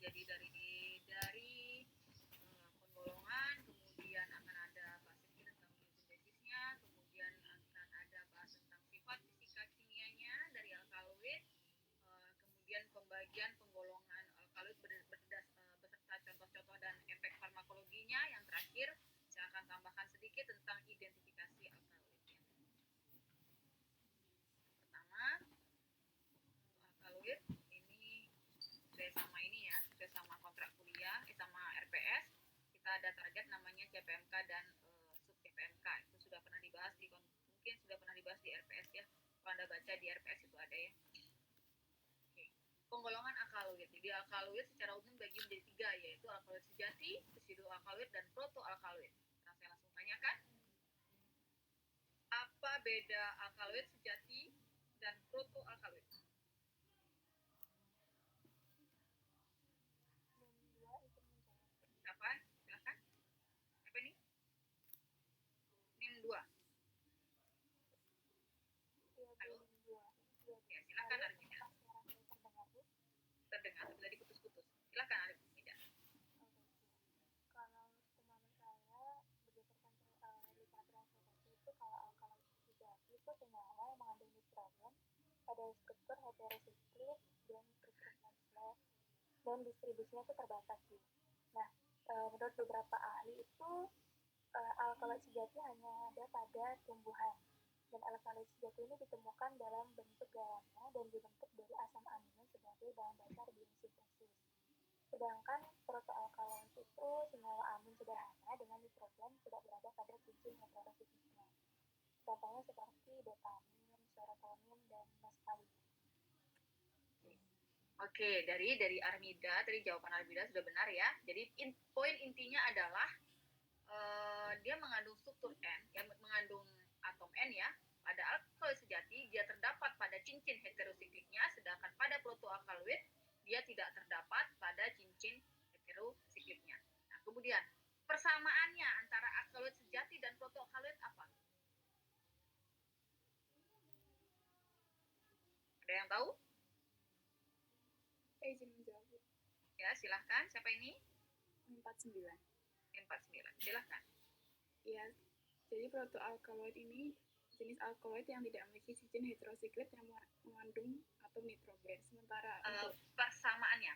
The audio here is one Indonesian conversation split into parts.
Jadi dari penggolongan, kemudian akan ada bahas sedikit tentang biosintesisnya, kemudian akan ada bahas tentang sifat fisika kimianya dari alkaloid, kemudian pembagian penggolongan alkaloid beserta contoh-contoh dan efek farmakologinya. Yang terakhir, saya akan tambahkan sedikit tentang identifikasi alkaloid. Pertama, alkaloid ini sesuai sama kontrak kuliah, sama RPS. Kita ada target namanya CPMK dan sub CPMK. Itu sudah pernah dibahas mungkin sudah pernah dibahas di RPS ya. Kalau Anda baca di RPS itu ada ya. Oke. Penggolongan alkaloid. Jadi alkaloid secara umum dibagi menjadi 3, yaitu alkaloid sejati, residu alkaloid, dan protoalkaloid. Nah, saya langsung tanyakan, apa beda alkaloid sejati dan protoalkaloid? Siapa? Silakan. Apa ini? NIM 2. Halo? Ya, silakan Armida. Terdengar, tapi tadi putus-putus. Silakan Armida. Kalau pemahaman saya, berdasarkan literatur asosiasi itu, kalau alkaloid sejati itu senyawa yang mengandung nitrogen pada struktur heterosiklik dan struktur kompleks, dan distribusinya itu terbatas sih. Nah, menurut beberapa ahli itu alkaloid sejati hanya ada pada tumbuhan, dan alkaloid sejati ini ditemukan dalam bentuk garamnya dan dibentuk dari asam amino sebagai bahan dasar biosintesis. Sedangkan protoalkaloid itu senyawa amin sederhana dengan nitrogen tidak berada pada cincin heterosikliknya. Contohnya seperti dopamin, serotonin, dan meskalin. Oke, dari Armida, tadi jawaban Armida sudah benar ya. Jadi poin intinya adalah dia mengandung struktur N, yang mengandung atom N ya. Pada alkaloid sejati dia terdapat pada cincin heterosikliknya, sedangkan pada protoalkaloid dia tidak terdapat pada cincin heterosikliknya. Nah, kemudian persamaannya antara alkaloid sejati dan protoalkaloid apa? Ada yang tahu? Saya izin menjawab. Ya, silahkan. Siapa ini? 49. 49. Silahkan. Ya, jadi protoalkaloid ini jenis alkaloid yang tidak memiliki cincin heterosiklik yang mengandung atom nitrogen. Sementara untuk persamaannya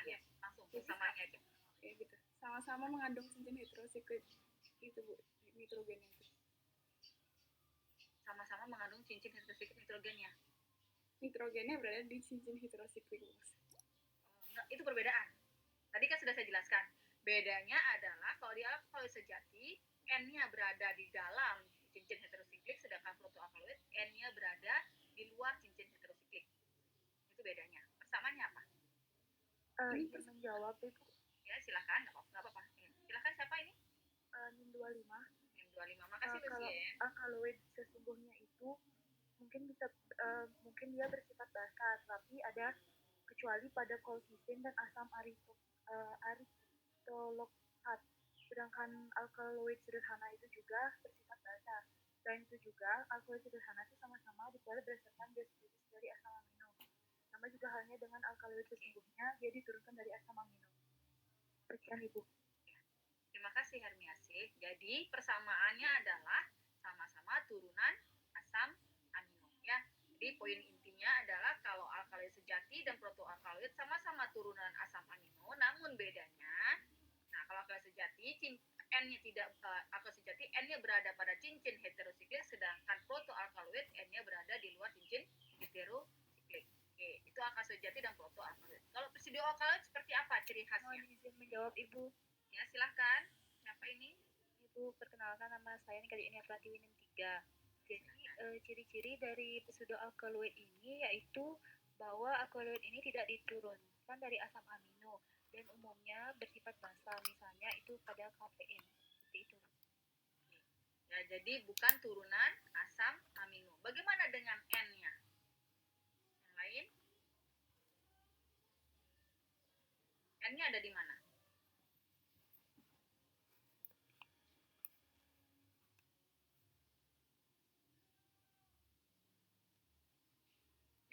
ya. Langsung persamaannya aja. Ya gitu. Sama-sama mengandung cincin heterosiklik itu Bu, nitrogennya itu. Sama-sama mengandung cincin heterosiklik nitrogennya. Nitrogennya berada di cincin heterosiklik, Bu. Itu perbedaan. Tadi kan sudah saya jelaskan. Bedanya adalah kalau di alkaloid sejati, N-nya berada di dalam cincin heterosiklik, sedangkan protoalkaloid N-nya berada di luar cincin heterosiklik. Itu bedanya. Persamaannya apa? Ini menjawab itu. Ya, silahkan. Nggak apa-apa. Silahkan, siapa ini? NIM 25. NIM 25. Makasih Kalau alkaloid sesungguhnya itu mungkin dia bersifat basa, tapi ada kecuali pada kolsisin dan asam aritoloktat. Sedangkan alkaloid sederhana itu juga bersifat basa. Selain itu juga, alkaloid sederhana itu sama-sama diperoleh berdasarkan biosintesis dari asam amino. Sama juga halnya dengan alkaloid sesungguhnya, dia diturunkan dari asam amino. Sekian Ibu. Terima kasih Hermiasih. Jadi persamaannya adalah sama-sama turunan asam amino ya. Jadi poin intinya adalah kalau alkaloid sejati dan protoalkaloid sama-sama turunan asam amino, namun bedanya, nah kalau alkaloid sejati N-nya tidak alkaloid sejati N-nya berada pada cincin heterosiklik, sedangkan protoalkaloid N-nya berada di luar cincin heterosiklik. Oke, itu alkaloid sejati dan protoalkaloid. Kalau residu alkaloid seperti apa ciri khasnya? Mohon izin menjawab Ibu. Ya, silahkan. Siapa ini? Ibu, perkenalkan nama saya kali ini Pratiwi 3. Jadi ciri-ciri dari pseudoalkaloid ini yaitu bahwa alkaloid ini tidak diturunkan dari asam amino dan umumnya bersifat basa, misalnya itu pada kafein. Seperti itu. Ya, jadi bukan turunan asam amino. Bagaimana dengan N-nya? Yang lain? N-nya ada di mana?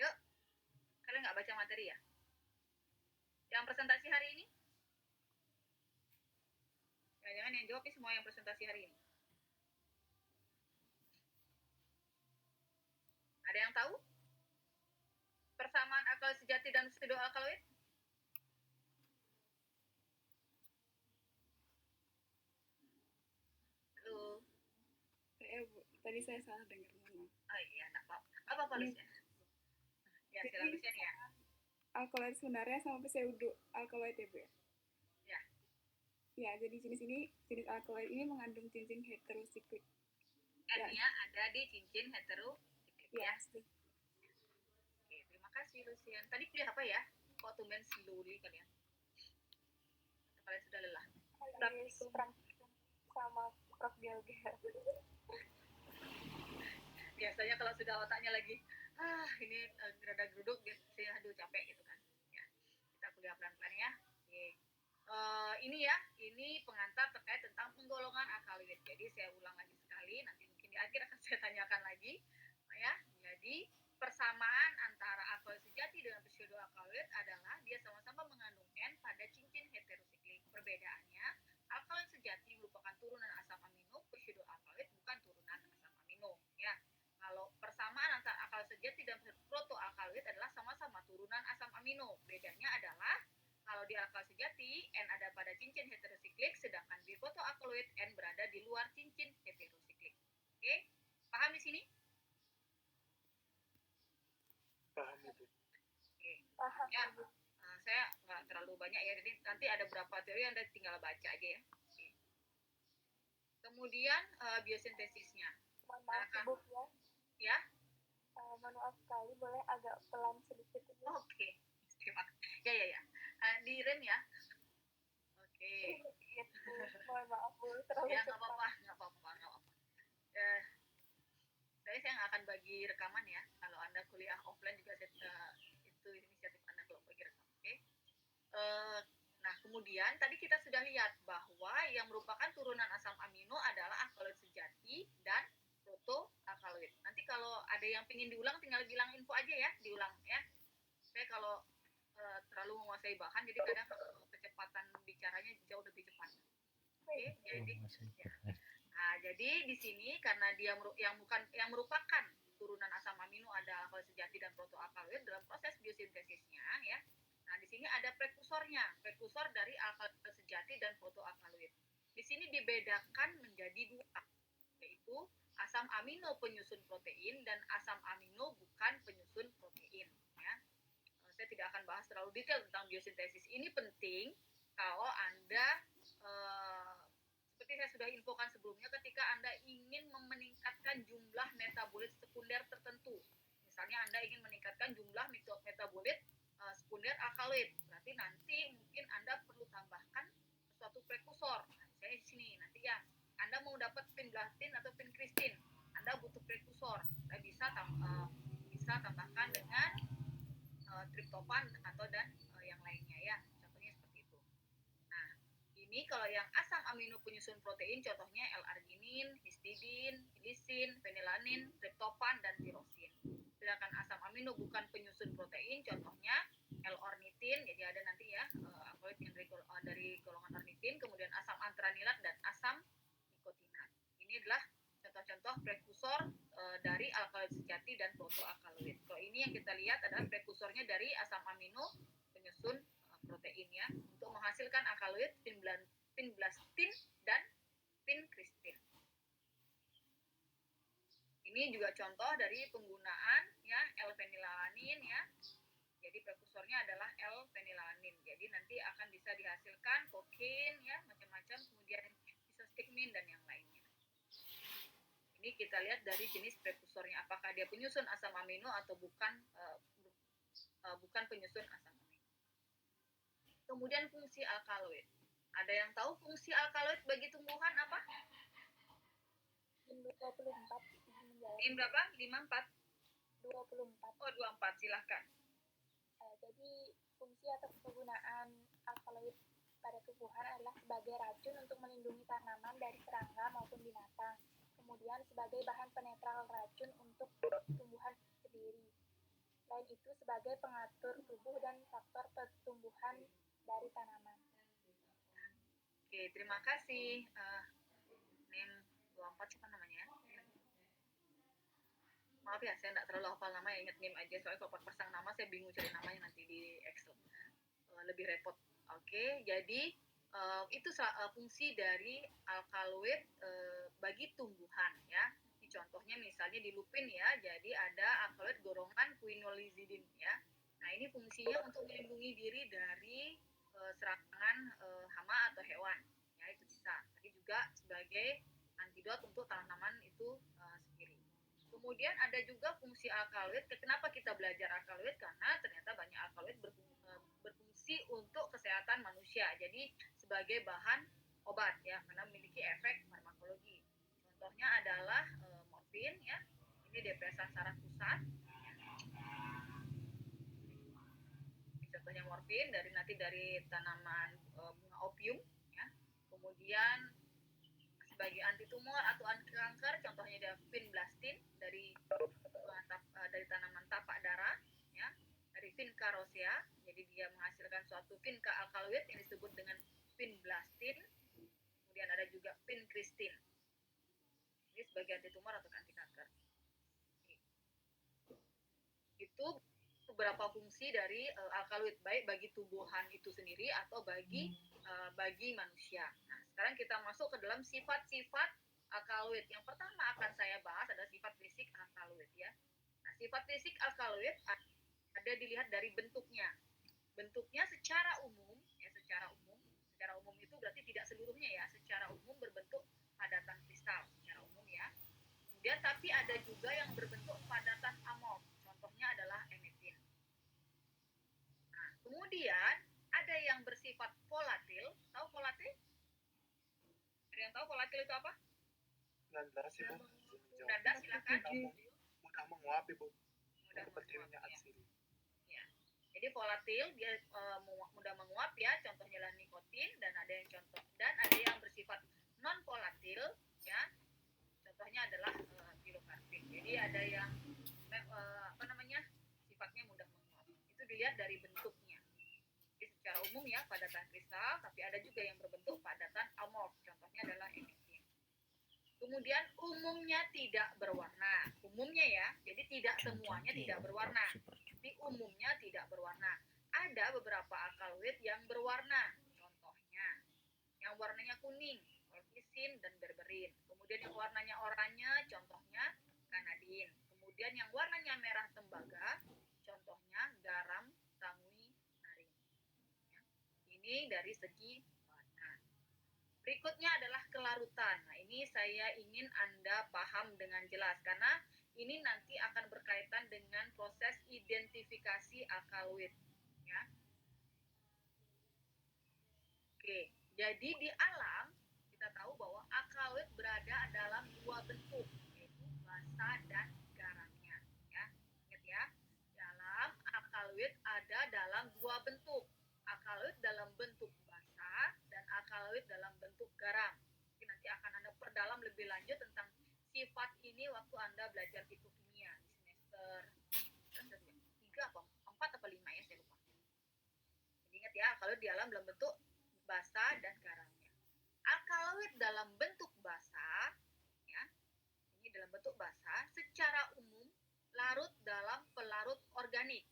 Yuk, kalian nggak baca materi ya? Yang presentasi hari ini? Jangan yang jawab semua yang presentasi hari ini. Ada yang tahu? Persamaan alkaloid sejati dan pseudo alkaloid? Halo. Tadi saya salah dengar. Oh iya, enggak apa-apa Lucian. Ya, silakan Lucian ya. Alkaloid sebenarnya sama pseudo alkaloid ya, Bu ya? Ya. Ya, jadi jenis alkaloid ini mengandung cincin heterosiklik. N-nya ada di cincin heterosiklik ya. Oke, terima kasih Lucian. Tadi kuliah apa ya? Kok tumben slowly kalian? Kalian sudah lelah? Sama Prof. Biolga. Biasanya kalau sudah otaknya lagi ini gerada geruduk saya aduh capek gitu kan ya. Kita kuliah pelan-pelan ya. Oke. Ini pengantar terkait tentang penggolongan alkaloid. Jadi saya ulang lagi sekali, nanti mungkin di akhir akan saya tanyakan lagi ya. Jadi persamaan antara alkaloid sejati dengan pseudo alkaloid adalah dia sama-sama mengandung N pada cincin heterosiklik. Perbedaannya, alkaloid sejati merupakan turunan asam amino, pseudo alkaloid bukan turunan asam amino ya. Kalau persamaan antara alkaloid sejati dan protoalkaloid adalah sama-sama turunan asam amino. Bedanya adalah kalau di alkaloid sejati N ada pada cincin heterosiklik, sedangkan di protoalkaloid N berada di luar cincin heterosiklik. Oke, paham di sini? Paham Ibu. Oke. Ya, saya nggak terlalu banyak ya, jadi nanti ada beberapa teori Anda tinggal baca aja ya. Oke. Kemudian biosintesisnya. Mohon maaf Ibu ya. Ya. Mohon maaf sekali, boleh agak pelan sedikit Ibu. Oke. Terima kasih. Ya. Di rem ya. Oke. Mohon maaf Bu, terlalu ya, cepat. nggak apa-apa. Saya nggak akan bagi rekaman ya. Kalau Anda kuliah offline juga itu inisiatif Anda kalau bagi rekaman. Oke. Nah, kemudian tadi kita sudah lihat bahwa yang merupakan turunan asam amino adalah alkaloid sejati dan protoalkaloid. Nanti kalau ada yang ingin diulang tinggal bilang info aja ya, diulang ya. Saya kalau terlalu menguasai bahan jadi kadang kecepatan bicaranya jauh lebih cepat. Oke, jadi Nah, jadi di sini karena dia yang merupakan turunan asam amino ada alkaloid sejati dan protoalkaloid dalam proses biosintesisnya ya. Nah, di sini ada prekursornya, prekursor dari alkaloid sejati dan protoalkaloid. Di sini dibedakan menjadi dua, yaitu asam amino penyusun protein dan asam amino bukan penyusun protein ya. Saya tidak akan bahas terlalu detail tentang biosintesis. Ini penting kalau Anda seperti saya sudah infokan sebelumnya, ketika Anda ingin meningkatkan jumlah metabolit sekunder tertentu. Misalnya Anda ingin meningkatkan jumlah metabolit sekunder alkaloid. Berarti nanti mungkin Anda perlu tambahkan suatu prekursor. Nah, misalnya di sini nanti ya, Anda mau dapat pinblastin atau pinkristin, Anda butuh prekursor. Anda bisa tambahkan dengan triptofan atau dan yang lainnya ya. Contohnya seperti itu. Nah, ini kalau yang asam amino penyusun protein contohnya L-arginin, histidin, lisin, fenilanin, triptofan dan tirosin. Sedangkan asam amino bukan penyusun protein contohnya L-ornitin, jadi ada nanti ya alkaloid yang dari golongan ornitin, kemudian asam antranilat dan asam nikotinat. Ini adalah contoh-contoh prekursor dari alkaloid sejati dan protoalkaloid. Kalau ini yang kita lihat adalah prekursornya dari asam amino penyusun protein ya, untuk menghasilkan alkaloid pinblastin dan pinkristin. Ini juga contoh dari penggunaan ya L-fenilalanin ya. Jadi prekursornya adalah L-fenilalanin. Jadi nanti akan bisa dihasilkan kokain ya, macam-macam, kemudian isostigmin dan yang lainnya. Ini kita lihat dari jenis prekursornya, apakah dia penyusun asam amino atau bukan penyusun asam amino. Kemudian fungsi alkaloid. Ada yang tahu fungsi alkaloid bagi tumbuhan apa? Ini 24. Ini berapa? 54? 24. Oh, 24, silahkan. Jadi fungsi atau kegunaan alkaloid pada tumbuhan adalah sebagai racun untuk melindungi tanaman dari serangga maupun binatang. Kemudian sebagai bahan penetral racun untuk tumbuhan sendiri. Selain itu sebagai pengatur tubuh dan faktor pertumbuhan dari tanaman. Oke, terima kasih. NIM 24 siapa namanya? Maaf ya, saya nggak terlalu hafal nama, ingat NIM aja. Soalnya kalau pasang nama, saya bingung cari namanya nanti di Excel. Lebih repot. Oke, jadi itu fungsi dari alkaloid bagi tumbuhan ya. Ini contohnya misalnya di lupin ya, jadi ada alkaloid golongan quinolizidin ya. Nah ini fungsinya untuk melindungi diri dari serangan hama atau hewan ya, itu bisa. Tapi juga sebagai antidot untuk tanaman itu sendiri. Kemudian ada juga fungsi alkaloid. Kenapa kita belajar alkaloid? Karena ternyata banyak alkaloid berfungsi untuk kesehatan manusia. Jadi sebagai bahan obat ya, karena memiliki efek farmakologi. Contohnya adalah morfin ya. Ini depresan saraf pusat. Ini contohnya morfin dari tanaman bunga opium ya. Kemudian sebagai anti tumor atau anti kanker, contohnya ada vinblastin dari tanaman tapak darah ya, dari Vinca rosea. Jadi dia menghasilkan suatu vinca alkaloid yang disebut dengan vinblastin. Kemudian ada juga vincristin. Ini sebagai anti tumor atau anti kanker. Itu beberapa fungsi dari alkaloid, baik bagi tumbuhan itu sendiri atau bagi manusia. Nah, sekarang kita masuk ke dalam sifat-sifat alkaloid. Yang pertama akan saya bahas adalah sifat fisik alkaloid ya. Nah, sifat fisik alkaloid ada dilihat dari bentuknya. Bentuknya secara umum itu berarti tidak seluruhnya ya, secara umum berbentuk padatan kristal secara umum ya. Kemudian tapi ada juga yang berbentuk padatan amorf. Contohnya adalah emetin. Nah, kemudian ada yang bersifat volatil. Tahu volatil? Ada yang tahu volatil itu apa? Landas Ibu. Nanda silakan. Mudah menguap Ibu. Mudah Berdirinya menguap, ya. atsiri. Ya. Jadi volatil dia mudah menguap ya, contohnya adalah nikotin, dan ada yang bersifat non volatil ya. Contohnya adalah pirokarbin. Jadi ada yang sifatnya mudah menguap. Itu dilihat dari bentuknya. Jadi secara umum ya padatan kristal, tapi ada juga yang berbentuk padatan amorf. Contohnya adalah emetin. Kemudian umumnya tidak berwarna. Umumnya ya, jadi tidak semuanya tidak berwarna. Tapi umumnya tidak berwarna. Ada beberapa alkaloid yang berwarna. Contohnya, yang warnanya kuning, colchicine dan berberin. Kemudian yang warnanya oranye, contohnya kanadin. Kemudian yang warnanya merah tembaga, contohnya garam, tangui, narin. Ya. Ini dari segi warna. Berikutnya adalah kelarutan. Nah, ini saya ingin Anda paham dengan jelas karena ini nanti akan berkaitan dengan proses identifikasi alkaloid. Ya. Oke, jadi di alam kita tahu bahwa alkaloid berada dalam dua bentuk, yaitu basa dan garamnya. Ya, ingat ya. Di alam alkaloid ada dalam dua bentuk, alkaloid dalam bentuk basa dan alkaloid dalam bentuk garam. Jadi nanti akan Anda perdalam lebih lanjut tentang sifat ini waktu Anda belajar fitokimia di semester 3 apa 4 apa 5 ya, saya lupa. Jadi ingat ya, alkaloid di alam dalam bentuk basa dan garamnya. Alkaloid dalam bentuk basa, ya, ini dalam bentuk basa, secara umum larut dalam pelarut organik.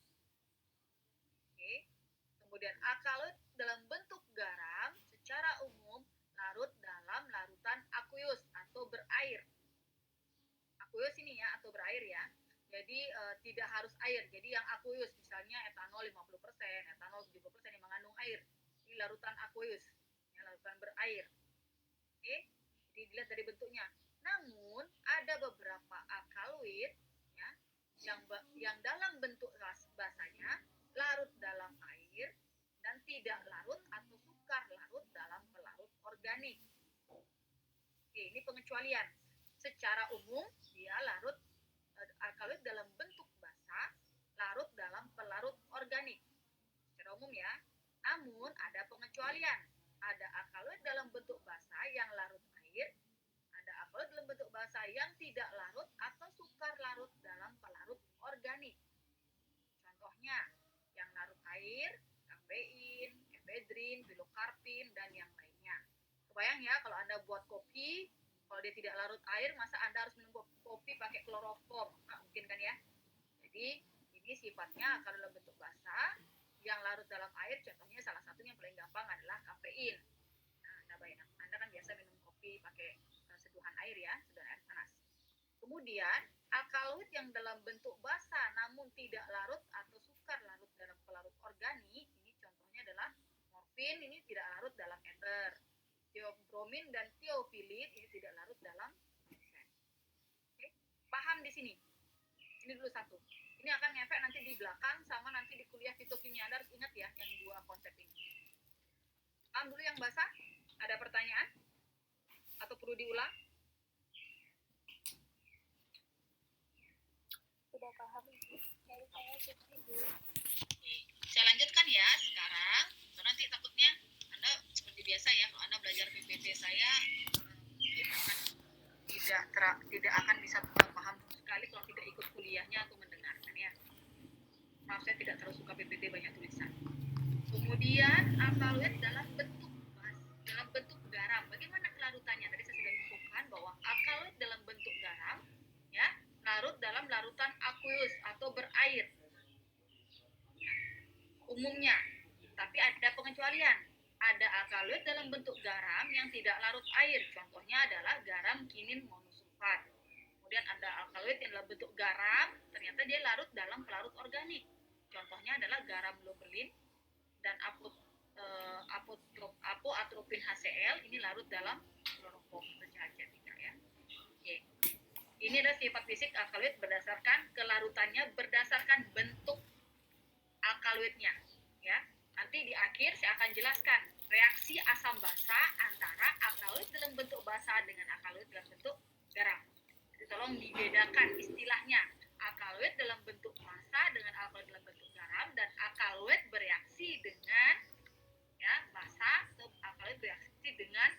Oke. Kemudian alkaloid dalam bentuk garam, secara umum larut dalam larutan aqueous atau berair. Aqueous ini ya, atau berair ya. Jadi tidak harus air. Jadi yang aqueous misalnya etanol 50%, etanol 70% yang mengandung air. Ini larutan aqueous, ya, larutan berair. Oke, jadi dilihat dari bentuknya. Namun ada beberapa alkaloid ya, yang dalam bentuk basanya larut dalam air dan tidak larut atau sukar larut dalam pelarut organik. Oke, ini pengecualian. Secara umum dia larut alkaloid dalam bentuk basa, larut dalam pelarut organik. Secara umum ya. Namun ada pengecualian. Ada alkaloid dalam bentuk basa yang larut air, ada alkaloid dalam bentuk basa yang tidak larut atau sukar larut dalam pelarut organik. contohnya yang larut air, kafein, efedrin, pilokarpin, dan yang lainnya. Kebayang ya kalau Anda buat kopi, kalau dia tidak larut air, masa Anda harus minum kopi pakai kloroform? Nah, mungkin kan ya. Jadi ini sifatnya kalau dalam bentuk basah, yang larut dalam air, contohnya salah satunya yang paling gampang adalah kafein. Nah, Anda kan biasa minum kopi pakai seduhan air ya, seduhan air panas. Kemudian alkaloid yang dalam bentuk basah namun tidak larut atau sukar larut dalam pelarut organik, ini contohnya adalah morfin, ini tidak larut dalam ether. Theobromin dan theophylline ini tidak larut dalam esen. Oke, paham di sini? Ini dulu satu. Ini akan ngefek nanti di belakang sama nanti di kuliah fitokimia. Anda harus ingat ya yang dua konsep ini. Paham dulu yang basah? Ada pertanyaan? Atau perlu diulang? Sudah paham Ibu. Dari saya cukup Ibu. Saya lanjutkan ya sekarang. Karena nanti takutnya Anda seperti biasa ya, kalau Anda belajar PPT saya tidak akan bisa paham sekali kalau tidak ikut kuliahnya atau mendengarkan ya. Maaf, saya tidak terlalu suka PPT banyak tulisan. Kemudian alkaloid dalam bentuk garam. Bagaimana kelarutannya? Tadi saya sudah infokan bahwa alkaloid dalam bentuk garam ya, larut dalam larutan aqueous atau berair. Ya, umumnya. Tapi ada pengecualian. Ada alkaloid dalam bentuk garam yang tidak larut air. Contohnya adalah garam kinin monosulfat. Kemudian ada alkaloid yang dalam bentuk garam, ternyata dia larut dalam pelarut organik. Contohnya adalah garam lobelin dan apoatropin HCl, ini larut dalam kloroform bercahaya tidak ya. Oke. Ini adalah sifat fisik alkaloid berdasarkan kelarutannya, berdasarkan bentuk alkaloidnya ya. Nanti di akhir saya akan jelaskan reaksi asam basa antara alkaloid dalam bentuk basa dengan alkaloid dalam bentuk garam. Jadi tolong dibedakan istilahnya. Alkaloid dalam bentuk basa dengan alkaloid dalam bentuk garam, dan alkaloid bereaksi dengan ya basa atau alkaloid bereaksi dengan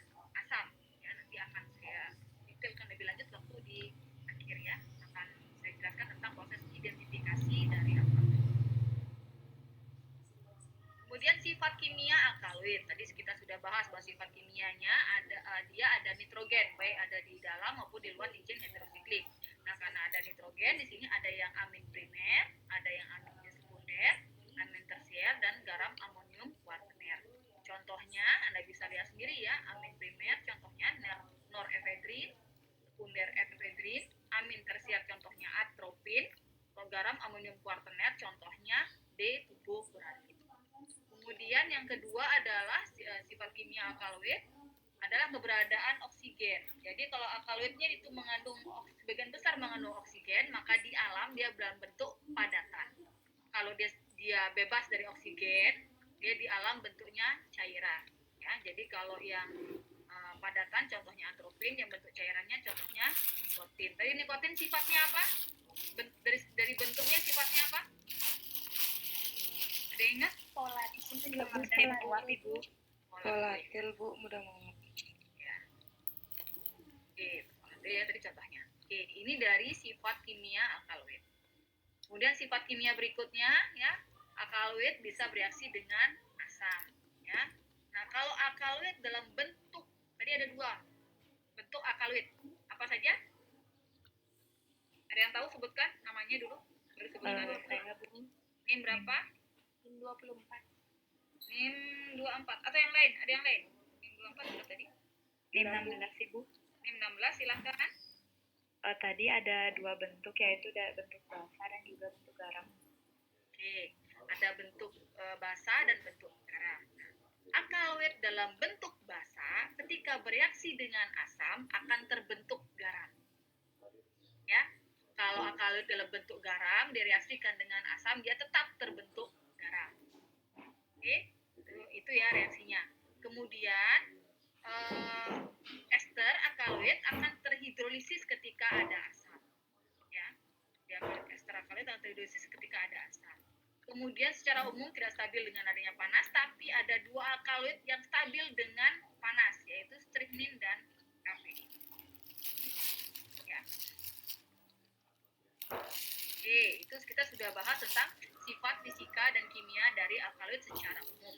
asam. Ya, nanti akan saya detailkan lebih lanjut waktu di akhir ya. Akan saya jelaskan tentang proses identifikasi dari alkaloid. Kemudian sifat kimia alkaloid. Tadi kita sudah bahas bahwa sifat kimianya dia ada nitrogen, baik ada di dalam maupun di luar cincin heterosiklik. Nah, karena ada nitrogen, di sini ada yang amin primer, ada yang amin sekunder, amin tersier, dan garam amonium kuartener. Contohnya, Anda bisa lihat sendiri ya, amin primer contohnya norefedrin, sekunder efedrin, amin tersier contohnya atropin, garam amonium kuartener contohnya D-tubofuranin. Kemudian yang kedua adalah sifat kimia alkaloid adalah keberadaan oksigen. Jadi kalau alkaloidnya itu mengandung sebagian besar mengandung oksigen, maka di alam dia dalam bentuk padatan. Kalau dia bebas dari oksigen, dia di alam bentuknya cairan. Ya, jadi kalau yang padatan contohnya atropin, yang bentuk cairannya contohnya nikotin. Tadi nikotin sifatnya apa? Dari bentuknya sifatnya apa? Ada yang ingat? Volatil Bu, mudah banget. Ya. Oke, ya tadi contohnya. Oke, ini dari sifat kimia alkaloid. Kemudian sifat kimia berikutnya ya, alkaloid bisa bereaksi dengan asam ya. Nah, kalau alkaloid dalam bentuk, tadi ada dua bentuk alkaloid. Apa saja? Ada yang tahu, sebutkan namanya dulu. Baru sebutkan. NIM berapa? NIM 24. NIM 24 atau yang lain? Ada yang lain? NIM 24 sudah tadi? NIM 16 Ibu. NIM 16 silahkan. Tadi ada dua bentuk, yaitu bentuk basa dan juga bentuk garam. Oke, ada bentuk basa dan bentuk garam. Alkaloid dalam bentuk basa ketika bereaksi dengan asam akan terbentuk garam. Ya, kalau alkaloid dalam bentuk garam direaksikan dengan asam, dia tetap terbentuk garam. Oke, itu ya reaksinya. Kemudian ester alkaloid akan terhidrolisis ketika ada asam. Ya, ester alkaloid akan terhidrolisis ketika ada asam. Kemudian secara umum tidak stabil dengan adanya panas, tapi ada dua alkaloid yang stabil dengan panas, yaitu strychnin dan kafein. Ya. Oke, itu kita sudah bahas tentang sifat fisika dan kimia dari alkaloid secara umum.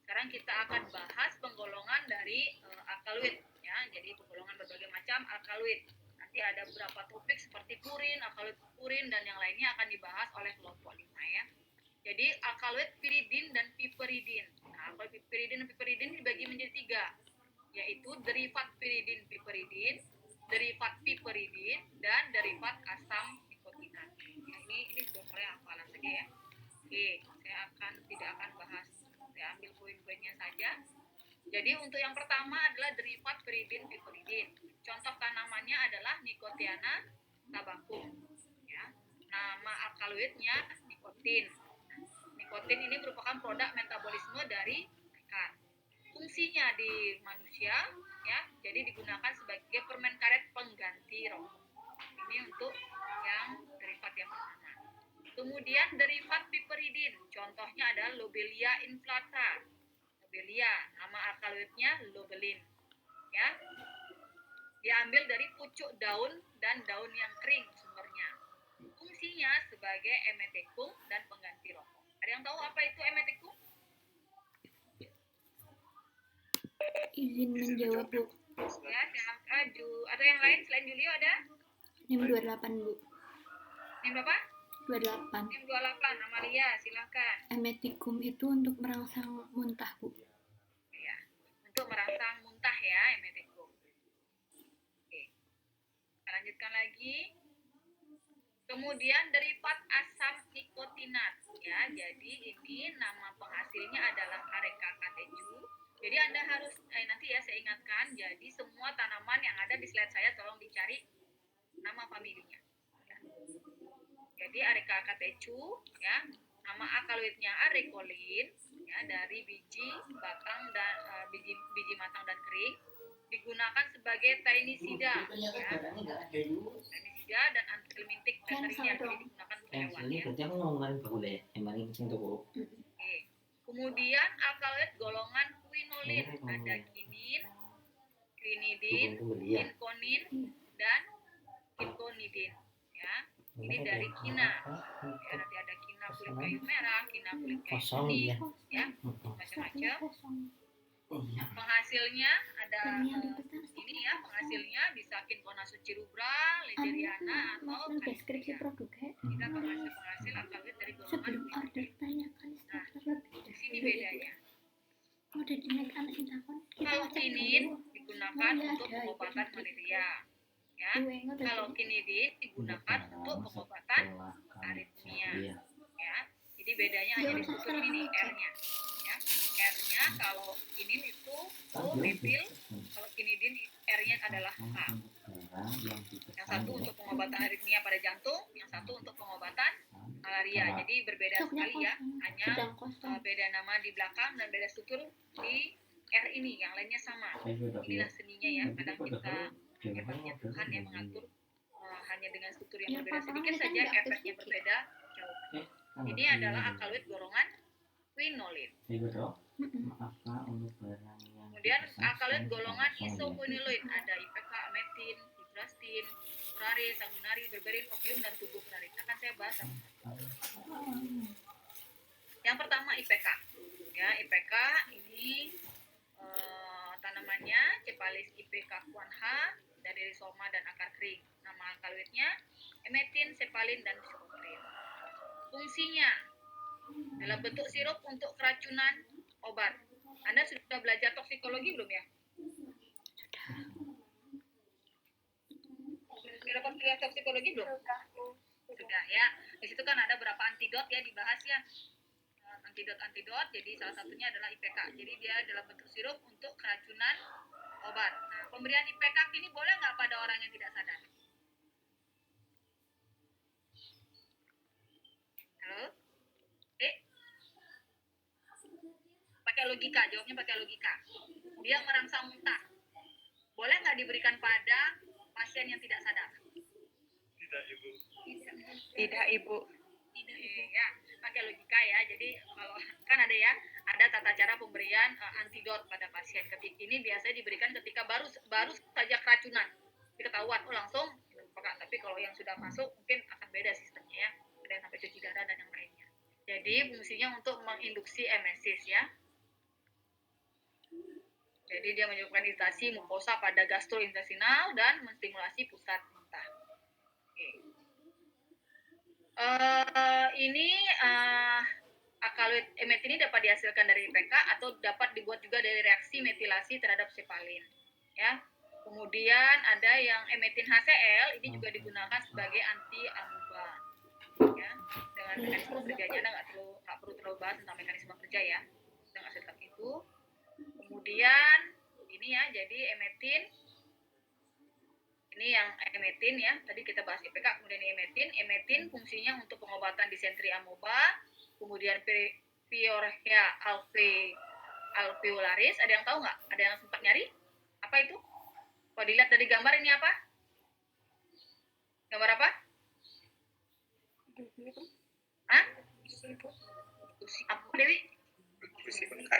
Sekarang kita akan bahas penggolongan dari alkaloid ya. Jadi penggolongan berbagai macam alkaloid. Nanti ada beberapa topik seperti purin, alkaloid purin dan yang lainnya akan dibahas oleh kelompok 5 ya. Jadi alkaloid piridin dan piperidin. Nah, alkaloid piridin dan piperidin dibagi menjadi 3, yaitu derivat piridin piperidin, derivat piperidin, dan derivat asam nikotinat. Ya, ini sudah mulai hafalan saja ya. Oke, saya tidak akan bahas. Saya ambil poin-poinnya saja. Jadi untuk yang pertama adalah derivat piridin piperidin. Contoh tanamannya adalah Nicotiana tabacum. Ya. Nama alkaloidnya nikotin. Nikotin ini merupakan produk metabolisme dari akar. Fungsinya di manusia ya, jadi digunakan sebagai permen karet pengganti rokok. Ini untuk yang derivat yang pertama. Kemudian derivat piperidin, contohnya adalah Lobelia inflata. Lobelia, nama alkaloidnya lobelin. Ya. Diambil dari pucuk daun dan daun yang kering sumbernya. Fungsinya sebagai emeticum dan pengganti rokok. Ada yang tahu apa itu emeticum? Izin menjawab, Bu. Ya, silakan. Ada yang lain selain Julio ada? NIM 28, Bu. NIM berapa? 28. NIM 28, Amalia, silakan. Emeticum itu untuk merangsang muntah, Bu. Ya, untuk merangsang muntah ya, emeticum. Oke. Kita lanjutkan lagi. Kemudian derivat asam nikotinat ya. Jadi ini nama penghasilnya adalah Areca catechu. Jadi Anda harus nanti ya saya ingatkan. Jadi semua tanaman yang ada di slide saya tolong dicari nama familinya. Ya. Jadi Areca catechu ya. Nama alkaloidnya arekolin ya, dari biji batang dan biji matang dan kering, digunakan sebagai tainisida ya. Tainisida dan antihelmintik materinya, jadi digunakan untuk hewan ya. Berarti aku ngomongin boleh, emang sing tuku. Oke. Kemudian alkaloid golongan quinolin, ada kinin, quinidin, quinconin, dan quinconidin ya. Ini dari kina. Ya, nanti ada kina kulit kayu merah, kina kulit kayu kuning, ya, macam-macam. Penghasilnya ada ini ya, penghasilnya bisa Quinquina sucirubra, Lederiana atau deskripsi Calypsia. produknya Kita penghasil alkaloid dari golongan sebelum order quinolin. tanyakan struktur lebih Di sini bedanya. udah dinaik anak sintakon Kalau kinin digunakan untuk pengobatan malaria, ya. Kalau kinidin digunakan untuk pengobatan aritmia, ya. Jadi bedanya hanya di struktur ini R-nya, ya. R-nya kalau kinin itu metil, kalau kinidin R-nya adalah H. Yang satu untuk pengobatan aritmia pada jantung, yang satu untuk pengobatan malaria. Jadi berbeda sekali ya, hanya beda nama di belakang dan beda struktur di R ini, yang lainnya sama. Inilah seninya ya, kadang kita hebatnya Tuhan yang mengatur hanya dengan struktur yang berbeda sedikit saja, efeknya berbeda jauh. Ini adalah alkaloid golongan quinolin. Kemudian alkaloid golongan isoquinoid, ada IPK, metin, hidrastin, puraris, sanguinaris, berberin, opium, dan tubupuraris. Akan saya bahas satu-satu. Yang pertama IPK. Ya, IPK ini tanamannya Cephalis IPK Kuanha dari rhizoma dan akar kering. Nama alkaloidnya emetin, sepalin, dan psikotrin. Fungsinya dalam bentuk sirup untuk keracunan obat. Anda sudah belajar toksikologi belum ya? Sudah dapat kuliah toksikologi belum? Sudah ya. Di situ kan ada berapa antidot ya dibahas ya. Antidot, jadi salah satunya adalah IPK. Jadi dia dalam bentuk sirup untuk keracunan obat. Nah, pemberian IPK ini boleh nggak pada orang yang tidak sadar? Halo? Pakai logika, jawabnya pakai logika. Dia merangsang muntah. Boleh nggak diberikan pada pasien yang tidak sadar? Tidak, Ibu. Tidak, Ibu. Tidak, ya. Pakai logika ya. Jadi kalau kan ada ya, ada tata cara pemberian antidot pada pasien. Ketika ini biasanya diberikan ketika baru saja keracunan. Diketahuan, langsung minum. Tapi kalau yang sudah masuk mungkin akan beda sistemnya ya. Ada yang sampai cuci darah dan yang lainnya. Jadi fungsinya untuk menginduksi emesis ya. Jadi dia menyebabkan iritasi mukosa pada gastrointestinal dan menstimulasi pusat muntah. Oke. Ini alkaloid emet ini dapat dihasilkan dari PK atau dapat dibuat juga dari reaksi metilasi terhadap sepalin. Ya. Kemudian ada yang emetin HCl, ini juga digunakan sebagai anti amuba. Ya, dengan mekanisme kerjanya nggak perlu terlalu bahas tentang mekanisme kerja ya dengan asetat itu. Kemudian ini ya, jadi emetin ini yang emetin ya, tadi kita bahas IPK, kemudian emetin fungsinya untuk pengobatan disentri amoeba, kemudian Piorhea alveolaris. Ada yang tahu nggak? Ada yang sempat nyari apa itu? Kalau dilihat dari gambar ini apa? Gambar apa? Hah? Gusi apa Dewi? Gusi bengkak.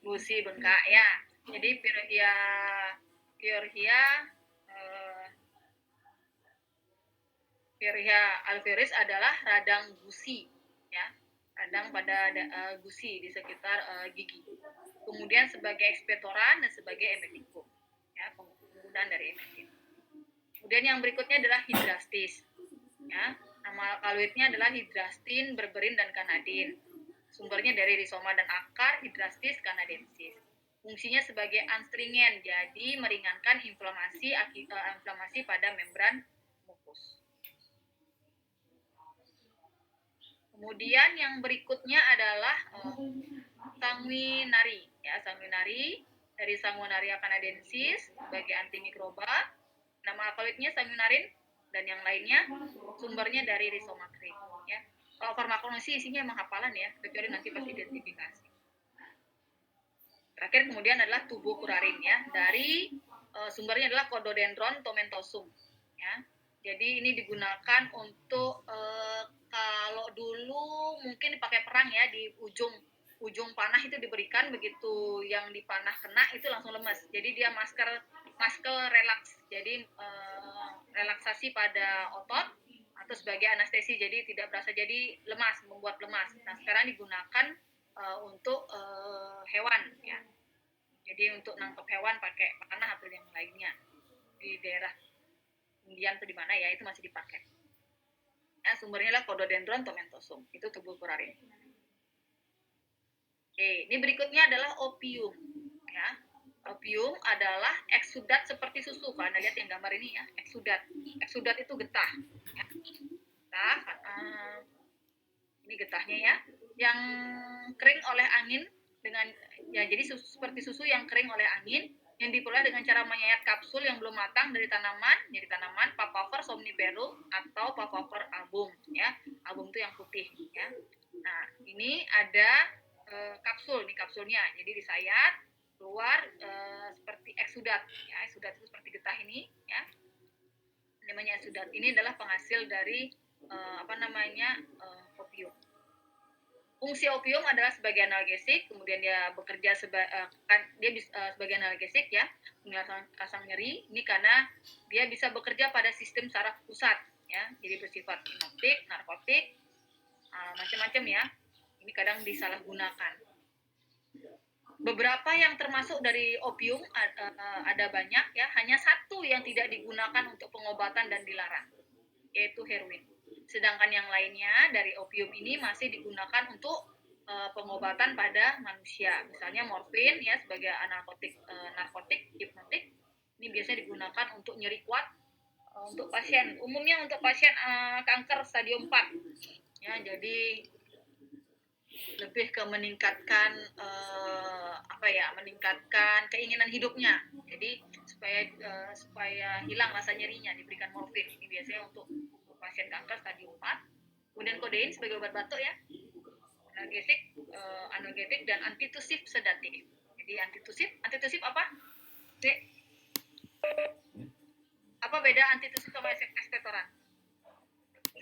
Gusi bengkak ya. Jadi Piorhea alveolaris adalah radang gusi ya. Radang pada gusi di sekitar gigi. Kemudian sebagai ekspektoran dan sebagai emetikum. Ya, penggunaan dari emetin. Kemudian yang berikutnya adalah hidrastis. Ya, nama alkaloidnya adalah hidrastin, berberin, dan kanadin. Sumbernya dari rizoma dan akar hidrastis canadensis. Fungsinya sebagai astringen, jadi meringankan inflamasi pada membran mukus. Kemudian yang berikutnya adalah sanguinari. Ya, sanguinari dari Sanguinaria canadensis sebagai antimikroba. Nama alkaloidnya sanguinarin dan yang lainnya sumbernya dari rizoma kering. Ya. Kalau farmakologi isinya emang hafalan ya, kecuali nanti pas identifikasi. Terakhir kemudian adalah tubokurarin ya, dari sumbernya adalah Cododendron tomentosum. Ya. Jadi ini digunakan untuk kalau dulu mungkin dipakai perang ya, di ujung panah itu diberikan, begitu yang dipanah kena itu langsung lemas. Jadi dia masker relaks. Jadi relaksasi pada otot atau sebagai anestesi, jadi tidak berasa, jadi lemas, membuat lemas. Nah, sekarang digunakan untuk hewan ya. Jadi untuk nangkep hewan pakai panah atau yang lainnya di daerah Indian atau di mana ya, itu masih dipakai. Nah, sumbernya adalah Cododendron tomentosum. Itu tubokurarin. Oke, ini berikutnya adalah opium ya. Opium adalah eksudat seperti susu. Kalau Anda lihat yang gambar ini ya, eksudat itu getah ya. Ini getahnya ya, yang kering oleh angin dengan ya, jadi seperti susu yang kering oleh angin yang diperoleh dengan cara menyayat kapsul yang belum matang dari tanaman Papaver somniferum atau Papaver album ya. Album itu yang putih ya. Nah, ini ada kapsul, nih kapsulnya. Jadi disayat keluar seperti eksudat ya. Eksudat itu seperti getah ini ya. Namanya eksudat. Ini adalah penghasil dari opium. Fungsi opium adalah sebagai analgesik, kemudian dia bekerja sebagai analgesik ya, menghilangkan rasa nyeri. Ini karena dia bisa bekerja pada sistem saraf pusat ya, jadi bersifat hipnotik, narkotik, macam-macam ya. Ini kadang disalahgunakan. Beberapa yang termasuk dari opium ada banyak ya, hanya satu yang tidak digunakan untuk pengobatan dan dilarang, yaitu heroin. Sedangkan yang lainnya dari opium ini masih digunakan untuk pengobatan pada manusia. Misalnya morfin ya sebagai narkotik, hipnotik. Ini biasanya digunakan untuk nyeri kuat untuk pasien, umumnya untuk pasien kanker stadium 4. Ya, jadi lebih ke meningkatkan meningkatkan keinginan hidupnya. Jadi supaya hilang rasa nyerinya diberikan morfin. Ini biasanya untuk pasien kanker stadium 4. Kemudian kodein sebagai obat batuk ya, analgetik dan antitusif sedatif. Jadi antitusif apa? Apa beda antitusif sama ekspektoran?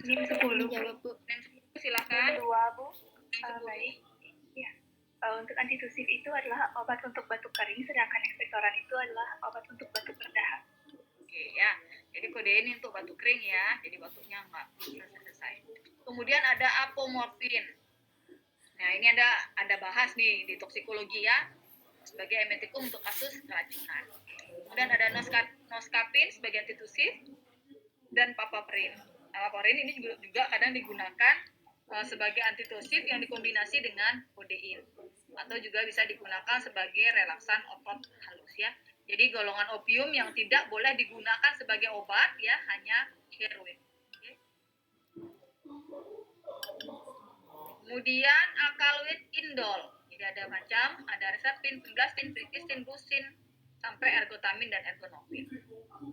NIM 10. Jawab, Bu. Silakan. Dua, Bu. Baik. Ya. Untuk antitusif itu adalah obat untuk batuk kering, sedangkan ekspektoran itu adalah obat untuk batuk perdahak. Oke ya. Jadi kodein ini untuk batuk kering ya. Jadi batuknya nggak selesai. Kemudian ada apomorfin. Nah, ini ada bahas nih di toksikologi ya, sebagai emetikum untuk kasus keracunan. Kemudian ada noskapin sebagai antitusif dan papaverin. Nah, papaverin ini juga kadang digunakan sebagai antitusif yang dikombinasi dengan kodein, atau juga bisa digunakan sebagai relaksan otot halus ya. Jadi golongan opium yang tidak boleh digunakan sebagai obat ya hanya heroin. Okay. Kemudian alkaloid indol. Jadi ada resepin, pinglastin, prikistin, busin, sampai ergotamin dan ergonofin.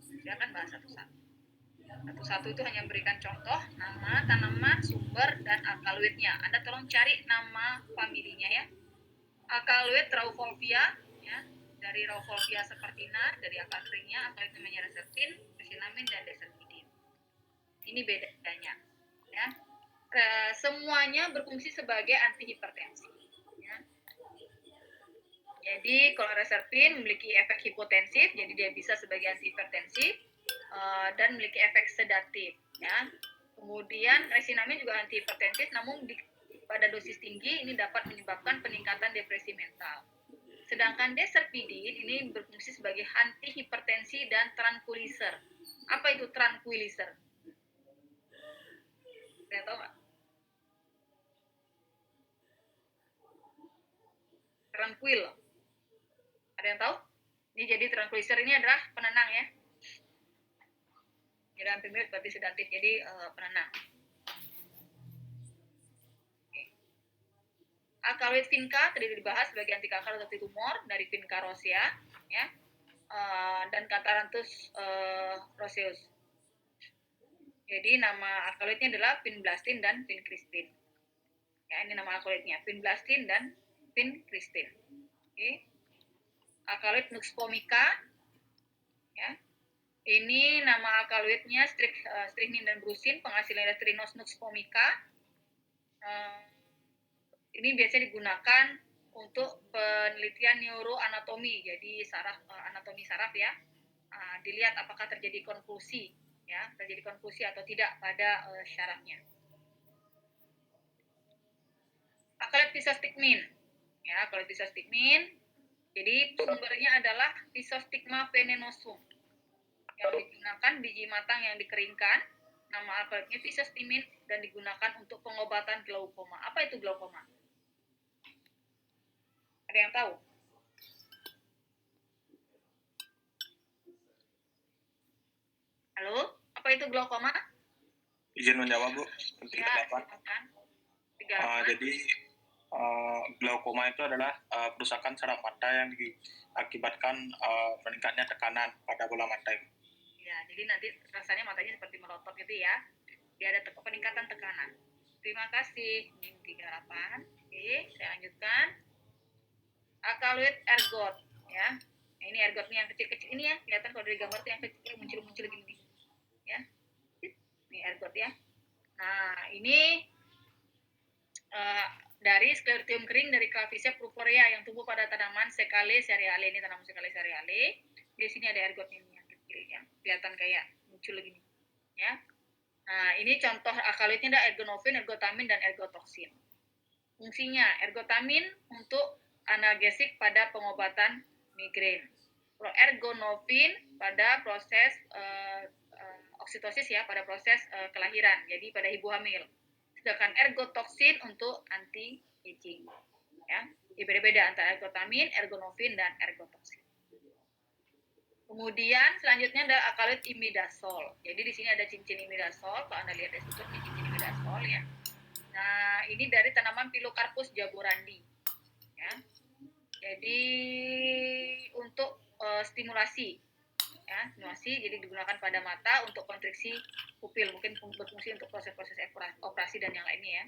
Saya akan bahas satu-satu. Satu-satu itu hanya memberikan contoh, nama, tanaman, sumber, dan alkaloidnya. Anda tolong cari nama familinya ya. Alkaloid Rauvolfia, ya, dari Rauvolfia sepertina, dari akar keringnya, alkaloid namanya reseptin, resinamin, dan deserpidin. Ini bedanya. Ya. Semuanya berfungsi sebagai antihipertensi. Ya. Jadi kalau reseptin memiliki efek hipotensif, jadi dia bisa sebagai antihipertensif dan memiliki efek sedatif. Ya. Kemudian resinamin juga antihipertensif, namun pada dosis tinggi ini dapat menyebabkan peningkatan depresi mental. Sedangkan deserpidin ini berfungsi sebagai antihipertensi dan tranquilizer. Apa itu tranquilizer? Saya tahu nggak? Tranquil. Ada yang tahu? Ini jadi tranquilizer ini adalah penenang ya. Jadi hampir mirip berarti sedatif, jadi penenang. Alkaloid vinca tadi dibahas sebagai anti kanker atau anti tumor dari Vinca rosea, ya, dan Catharanthus roseus. Jadi nama alkaloidnya adalah vinblastin dan vincristin. Ya, ini nama alkaloidnya, vinblastin dan vincristin. Oke. Alkaloid nux vomica, ya. Ini nama alkaloidnya strychnine dan brucin, penghasilnya Trinos nux vomica. Ini biasanya digunakan untuk penelitian neuroanatomi, jadi anatomi saraf ya. Dilihat apakah terjadi konfusi, ya, terjadi konfusi atau tidak pada syarafnya. Alkaloid Physostigmine, ya, alkaloid Physostigmine. Jadi sumbernya adalah Physostigma venenosum, yang digunakan biji matang yang dikeringkan. Nama alkaloidnya Physostigmine dan digunakan untuk pengobatan glaukoma. Apa itu glaukoma? Ada yang tahu? Halo, apa itu glaukoma? Izin menjawab Bu. Ya, 38. Jadi glaukoma itu adalah kerusakan saraf mata yang diakibatkan meningkatnya tekanan pada bola mata. Ya, jadi nanti rasanya matanya seperti melotot gitu ya. Dia ada peningkatan tekanan. Terima kasih. Ini 38. Oke, saya lanjutkan. Alkaloid ergot, ya. Nah, ini ergotnya yang kecil-kecil ini ya, kelihatan kalau dari gambar tuh yang kecil muncul-muncul gini, ya. Ini ergot ya. Nah, ini dari Sclerotium kering dari Clavicia purpurea yang tumbuh pada tanaman Secale cereale. Ini tanaman Secale cereale. Di sini ada ergotnya yang kecil ya, kelihatan kayak muncul gini, ya. Nah, ini contoh alkaloidnya ada ergonofin, ergotamin, dan ergotoksin. Fungsinya, ergotamin untuk analgesik pada pengobatan migrain. Ergonofin pada proses oksitosis ya, pada proses kelahiran, jadi pada ibu hamil. Sedangkan ergotoksin untuk anti-aging. Ya, beda-beda antara ergotamin, ergonofin, dan ergotoksin. Kemudian selanjutnya ada alkaloid imidazol. Jadi di sini ada cincin imidazol, kalau Anda lihat di situ ini cincin imidazol ya. Nah, ini dari tanaman Pilocarpus jaborandi. Ya. Jadi untuk stimulasi, ya, stimulasi, jadi digunakan pada mata untuk kontriksi pupil, mungkin berfungsi untuk proses-proses operasi dan yang lainnya ya.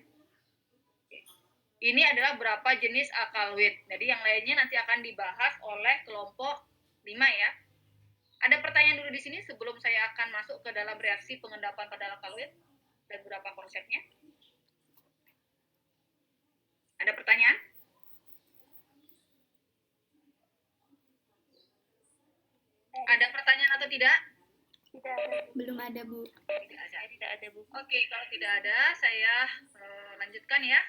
Ini adalah beberapa jenis alkaloid. Jadi yang lainnya nanti akan dibahas oleh kelompok 5 ya. Ada pertanyaan dulu di sini sebelum saya akan masuk ke dalam reaksi pengendapan pada alkaloid dan beberapa konsepnya. Ada pertanyaan? Ada pertanyaan atau tidak? Tidak ada. Belum ada, Bu. Tidak ada, Bu. Oke, kalau tidak ada, saya lanjutkan ya.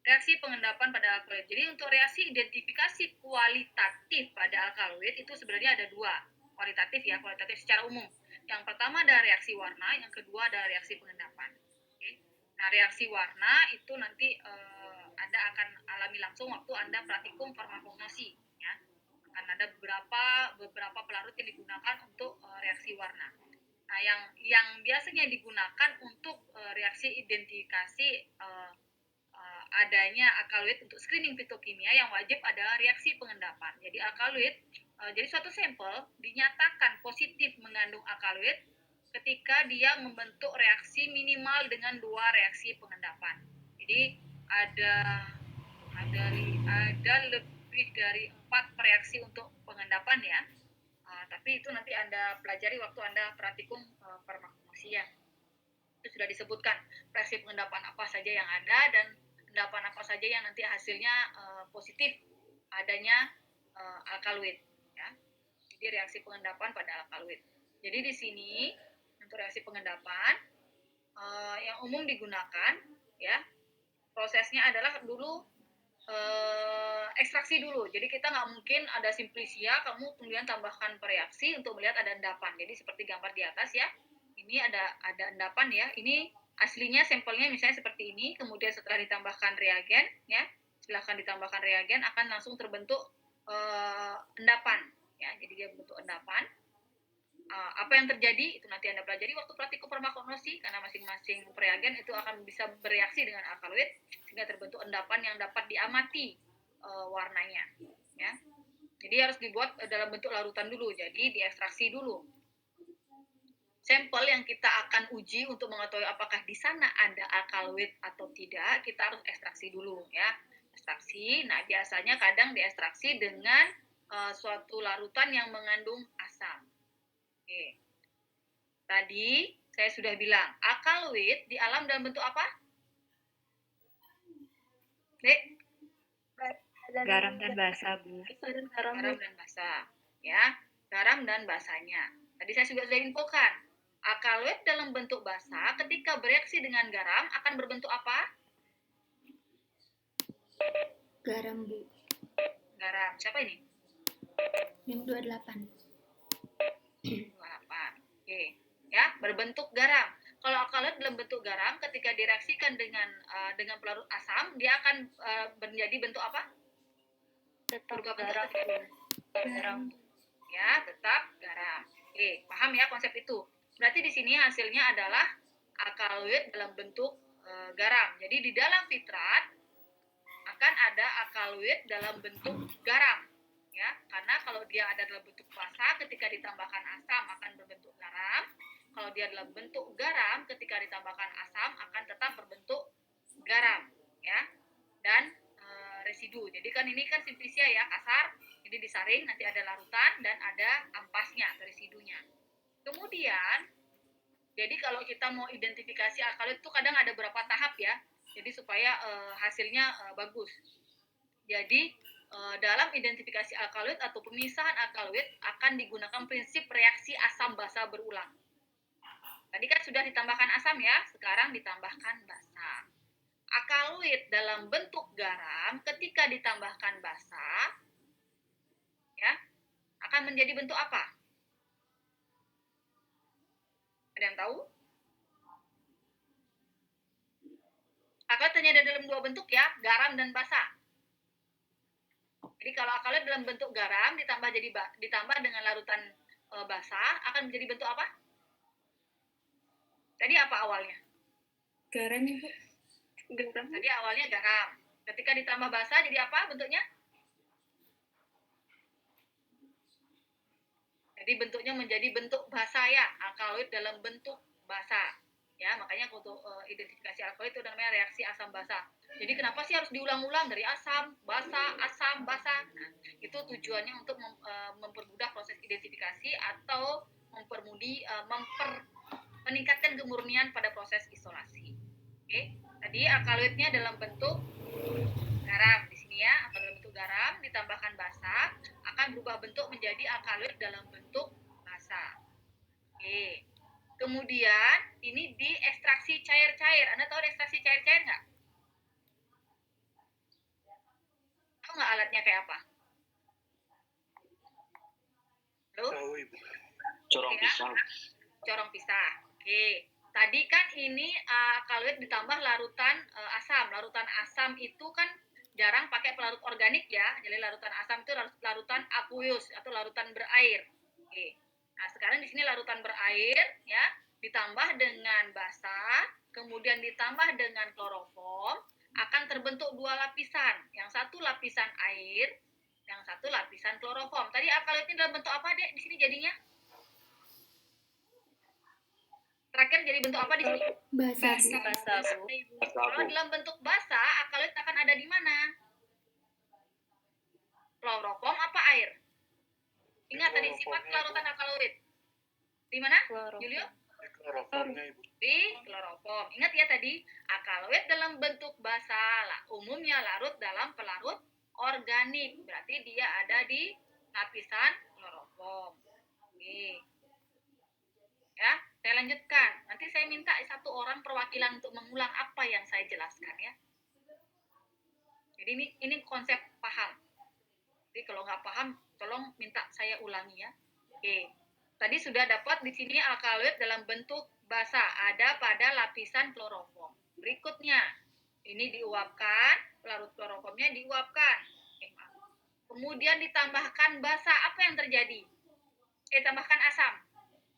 reaksi pengendapan pada alkaloid. Jadi untuk reaksi identifikasi kualitatif pada alkaloid itu sebenarnya ada dua. Kualitatif secara umum. Yang pertama ada reaksi warna, yang kedua ada reaksi pengendapan. Oke. Nah, reaksi warna itu nanti Anda akan alami langsung waktu Anda praktikum farmakognosi, ya. Akan ada beberapa pelarut yang digunakan untuk reaksi warna. Nah, yang biasanya digunakan untuk reaksi identifikasi adanya alkaloid untuk screening fitokimia yang wajib adalah reaksi pengendapan. Jadi alkaloid, jadi suatu sampel dinyatakan positif mengandung alkaloid ketika dia membentuk reaksi minimal dengan 2 reaksi pengendapan. Jadi ada lebih dari 4 reaksi untuk pengendapan ya. Tapi itu nanti Anda pelajari waktu Anda praktikum farmakologi ya. Itu sudah disebutkan reaksi pengendapan apa saja yang ada dan endapan apa saja yang nanti hasilnya positif adanya alkaloid ya. Jadi reaksi pengendapan pada alkaloid. Jadi di sini untuk reaksi pengendapan yang umum digunakan ya, prosesnya adalah dulu ekstraksi dulu. Jadi kita nggak mungkin ada simplisia kamu kemudian tambahkan reaksi untuk melihat ada endapan. Jadi seperti gambar di atas ya. Ini ada endapan ya. Ini aslinya sampelnya misalnya seperti ini, kemudian setelah ditambahkan reagen ya, silahkan ditambahkan reagen akan langsung terbentuk endapan ya. Jadi dia bentuk endapan. Apa yang terjadi itu nanti Anda pelajari waktu praktikum farmakognosi, karena masing-masing reagen itu akan bisa bereaksi dengan alkaloid sehingga terbentuk endapan yang dapat diamati warnanya ya. Jadi harus dibuat dalam bentuk larutan dulu, jadi diekstraksi dulu. Sampel yang kita akan uji untuk mengetahui apakah di sana ada alkaloid atau tidak, kita harus ekstraksi dulu ya. Ekstraksi, nah biasanya kadang diekstraksi dengan suatu larutan yang mengandung asam. Oke. Tadi saya sudah bilang, alkaloid di alam dalam bentuk apa? Dek? Garam dan basa, Bu. Garam dan basa. Ya, garam dan basanya. Tadi saya sudah infokan. Alkaloid dalam bentuk basa ketika bereaksi dengan garam akan berbentuk apa? Garam, Bu. Garam. Siapa ini? Yang 28. 28. Oke. Ya, berbentuk garam. Kalau alkaloid dalam bentuk garam ketika direaksikan dengan pelarut asam, dia akan menjadi bentuk apa? Tetap Berubah garam. bentuk garam. Ya, tetap garam. Oke, paham ya konsep itu. Berarti di sini hasilnya adalah alkaloid dalam bentuk garam. Jadi di dalam fitrat akan ada alkaloid dalam bentuk garam. Ya, karena kalau dia ada dalam bentuk basa ketika ditambahkan asam akan berbentuk garam. Kalau dia dalam bentuk garam ketika ditambahkan asam akan tetap berbentuk garam, ya. Dan residu. Jadi kan ini kan simplisia ya, kasar. Jadi disaring nanti ada larutan dan ada ampasnya atau residunya. Kemudian jadi kalau kita mau identifikasi alkaloid itu kadang ada beberapa tahap ya. Jadi supaya hasilnya bagus. Jadi dalam identifikasi alkaloid atau pemisahan alkaloid akan digunakan prinsip reaksi asam basa berulang. Tadi kan sudah ditambahkan asam ya, sekarang ditambahkan basa. Alkaloid dalam bentuk garam ketika ditambahkan basa ya, akan menjadi bentuk apa? Ada yang tahu? Alkaloid hanya ada dalam 2 bentuk ya, garam dan basa. Jadi kalau alkaloid dalam bentuk garam ditambah dengan larutan basa akan menjadi bentuk apa? Tadi apa awalnya? Garam, Ibu. Garam. Tadi awalnya garam. Ketika ditambah basa jadi apa bentuknya? Jadi bentuknya menjadi bentuk basa ya, alkaloid dalam bentuk basa. Ya, makanya untuk identifikasi alkaloid itu namanya reaksi asam basa. Jadi kenapa sih harus diulang-ulang dari asam, basa? Nah, itu tujuannya untuk mempermudah proses identifikasi atau meningkatkan kemurnian pada proses isolasi. Oke, tadi alkaloidnya dalam bentuk garam di sini ya, atau dalam bentuk garam ditambahkan basa akan berubah bentuk menjadi alkaloid dalam bentuk basa. Oke. Kemudian ini diekstraksi cair-cair. Anda tahu ekstraksi cair-cair nggak? nggak alatnya kayak apa? Halo? Tahu Ibu. Corong Ya. pisang. Corong pisah. Oke. Tadi kan ini alkaloid ditambah larutan asam. Larutan asam itu kan jarang pakai pelarut organik ya. Jadi larutan asam itu larutan aqueous atau larutan berair. Oke. Nah, sekarang di sini larutan berair ya, ditambah dengan basa, kemudian ditambah dengan kloroform, akan terbentuk dua lapisan. Yang satu lapisan air, yang satu lapisan kloroform. Tadi alkaloid ini dalam bentuk apa, Dek? Di sini jadinya? Terakhir jadi bentuk apa di sini? Basa, Bu. Basa, Bu. Kalau dalam bentuk basa, alkaloid akan ada di mana? Kloroform apa air? Ingat tadi sifat larutan alkaloid. Di mana? Julio? Kloroformnya Ibu. Di kloroform. Ingat ya tadi, alkaloid dalam bentuk basa umumnya larut dalam pelarut organik. Berarti dia ada di lapisan kloroform. Oke. Ya, saya lanjutkan. Nanti saya minta satu orang perwakilan untuk mengulang apa yang saya jelaskan ya. Jadi ini konsep paham. Jadi kalau nggak paham, tolong minta saya ulangi ya. Oke. Tadi sudah dapat di sini alkaloid dalam bentuk basa ada pada lapisan kloroform. Berikutnya, ini diuapkan, pelarut kloroformnya diuapkan. Kemudian ditambahkan basa, apa yang terjadi? Tambahkan asam.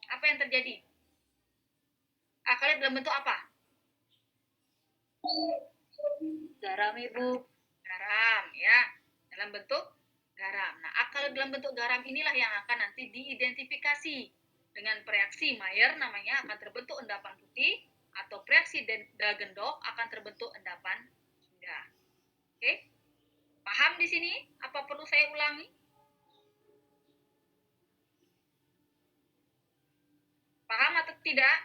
Apa yang terjadi? Alkaloid dalam bentuk apa? Garam, Ibu. Garam ya, dalam bentuk garam. Nah, alkaloid dalam bentuk garam inilah yang akan nanti diidentifikasi dengan reaksi Mayer, namanya akan terbentuk endapan putih, atau reaksi Dagendorf akan terbentuk endapan indah. Oke? Paham di sini? Apa perlu saya ulangi? Paham atau tidak?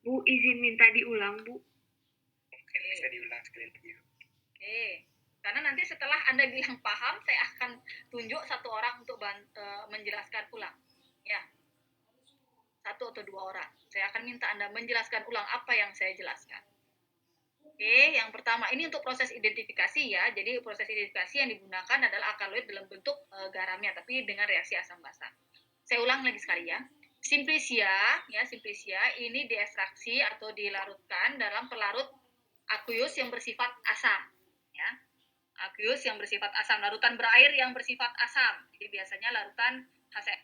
Bu, izin minta diulang, Bu. Oke, bisa diulang sekali lagi. Oke. Karena nanti setelah Anda bilang paham, saya akan tunjuk satu orang untuk menjelaskan ulang. Ya. Satu atau dua orang. Saya akan minta Anda menjelaskan ulang apa yang saya jelaskan. Oke, yang pertama ini untuk proses identifikasi ya. Jadi proses identifikasi yang digunakan adalah alkaloid dalam bentuk garamnya, tapi dengan reaksi asam basa. Saya ulang lagi sekali ya. Simplicia ini diekstraksi atau dilarutkan dalam pelarut aqueous yang bersifat asam. Ya. Aqueous yang bersifat asam, larutan berair yang bersifat asam. Jadi biasanya larutan HCl.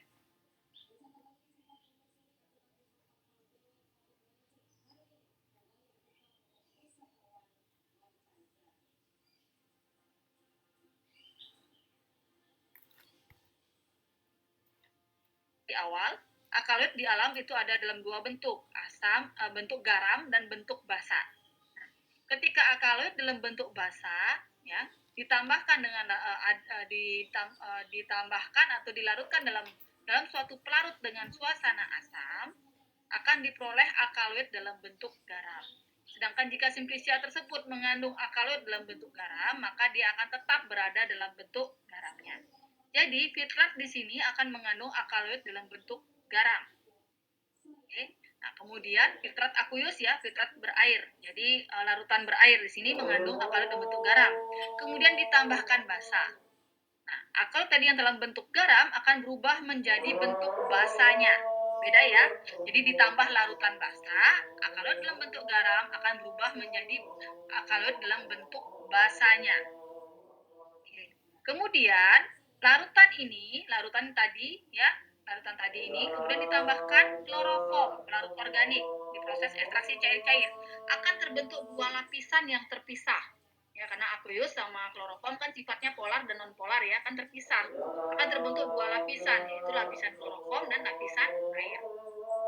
Di awal, alkaloid di alam itu ada dalam dua bentuk, asam, bentuk garam dan bentuk basa. Nah, ketika alkaloid dalam bentuk basa, ya, ditambahkan dengan ditambahkan atau dilarutkan dalam suatu pelarut dengan suasana asam, akan diperoleh alkaloid dalam bentuk garam. Sedangkan jika simplicia tersebut mengandung alkaloid dalam bentuk garam, maka dia akan tetap berada dalam bentuk garamnya. Jadi, filtrat di sini akan mengandung alkaloid dalam bentuk garam. Oke. Nah, kemudian filtrat aqueous ya, filtrat berair. Jadi, larutan berair di sini mengandung alkaloid dalam bentuk garam. Kemudian ditambahkan basa. Nah, alkaloid tadi yang dalam bentuk garam akan berubah menjadi bentuk basanya. Beda ya. Jadi ditambah larutan basa, alkaloid dalam bentuk garam akan berubah menjadi alkaloid dalam bentuk basanya. Oke. Kemudian larutan tadi ini kemudian ditambahkan kloroform, pelarut organik di proses ekstraksi cair-cair akan terbentuk dua lapisan yang terpisah. Ya, karena aqueous sama kloroform kan sifatnya polar dan non-polar ya, kan terpisah. Akan terbentuk dua lapisan, yaitu lapisan kloroform dan lapisan air.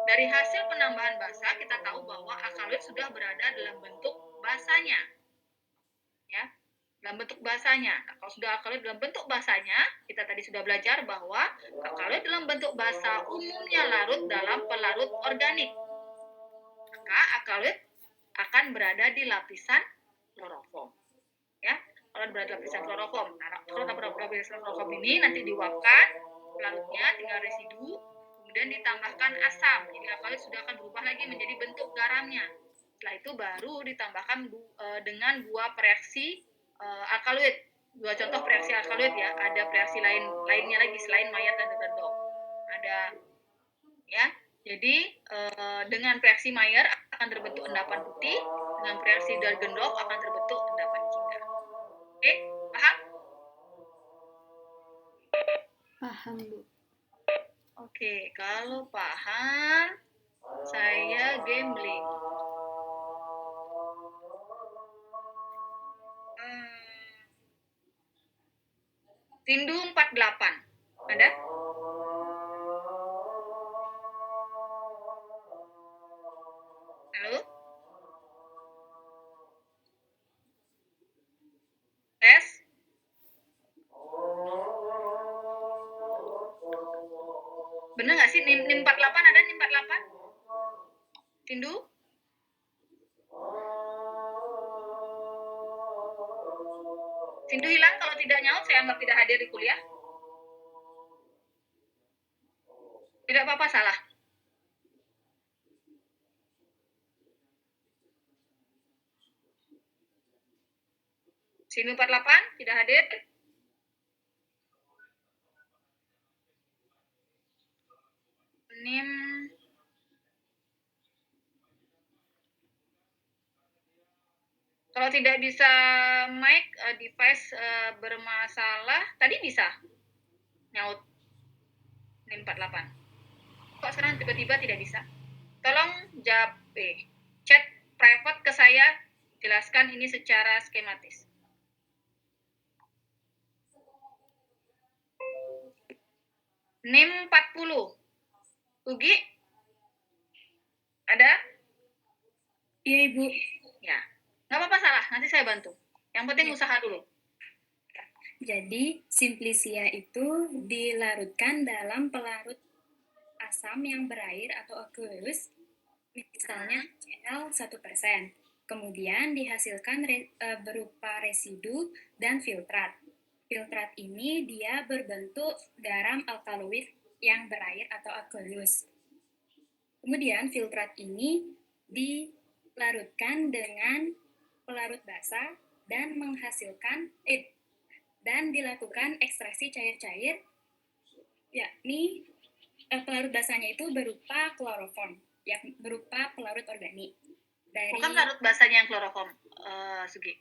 Dari hasil penambahan basa kita tahu bahwa alkaloid sudah berada dalam bentuk basanya. Ya. Dalam bentuk basanya. Nah, kalau sudah alkaloid dalam bentuk basanya, kita tadi sudah belajar bahwa alkaloid dalam bentuk basa umumnya larut dalam pelarut organik. Maka alkaloid akan berada di lapisan kloroform. Ya, kalau berada di lapisan kloroform. Nah, kalau berada di lapisan kloroform ini nanti diuapkan pelarutnya, tinggal residu, kemudian ditambahkan asam. Jadi alkaloid sudah akan berubah lagi menjadi bentuk garamnya. Setelah itu baru ditambahkan dengan dua reaksi alkaloid dua contoh reaksi alkaloid ya. Ada reaksi lainnya lagi selain Maillard dan Gendorf. Ada ya. Jadi dengan reaksi Maillard akan terbentuk endapan putih, dengan reaksi Gendorf akan terbentuk endapan jingga. Oke, paham? Paham, Bu. Oke, kalau paham, saya gambling. Tindu 48. Ada? Halo? Tes? Bener nggak sih? NIM 48 ada NIM 48? Tindu? Tindu hilang, kalau tidak nyaut saya anggap tidak hadir di kuliah. Tidak apa-apa, salah. Tindu 48 tidak hadir. NIM kalau tidak bisa mic device bermasalah, tadi bisa nyaut NIM 48. Kok sekarang tiba-tiba tidak bisa? Tolong chat private ke saya, jelaskan ini secara skematis. NIM 40. Ugi? Ada? Iya, Ibu. Ya. Nggak apa-apa salah, nanti saya bantu. Yang penting usaha dulu. Jadi, simplicia itu dilarutkan dalam pelarut asam yang berair atau aqueous, misalnya Cl 1%. Kemudian dihasilkan berupa residu dan filtrat. Filtrat ini dia berbentuk garam alkaloid yang berair atau aqueous. Kemudian filtrat ini dilarutkan dengan pelarut basah dan menghasilkan dan dilakukan ekstraksi cair-cair, yakni pelarut basahnya itu berupa kloroform, yang berupa pelarut organik. Bukan pelarut basahnya yang kloroform, Sugi.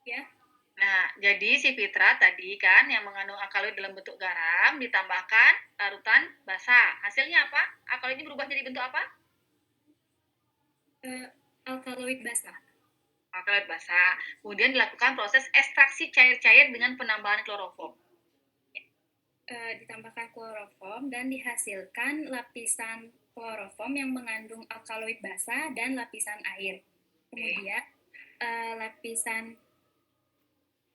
Ya. Nah, jadi si filtrat tadi kan yang mengandung alkaloid dalam bentuk garam ditambahkan larutan basah. Hasilnya apa? Alkaloid ini berubah jadi bentuk apa? Alkaloid basah. Alkaloid basah. Kemudian dilakukan proses ekstraksi cair-cair dengan penambahan kloroform. Ditambahkan kloroform dan dihasilkan lapisan kloroform yang mengandung alkaloid basah dan lapisan air. Kemudian lapisan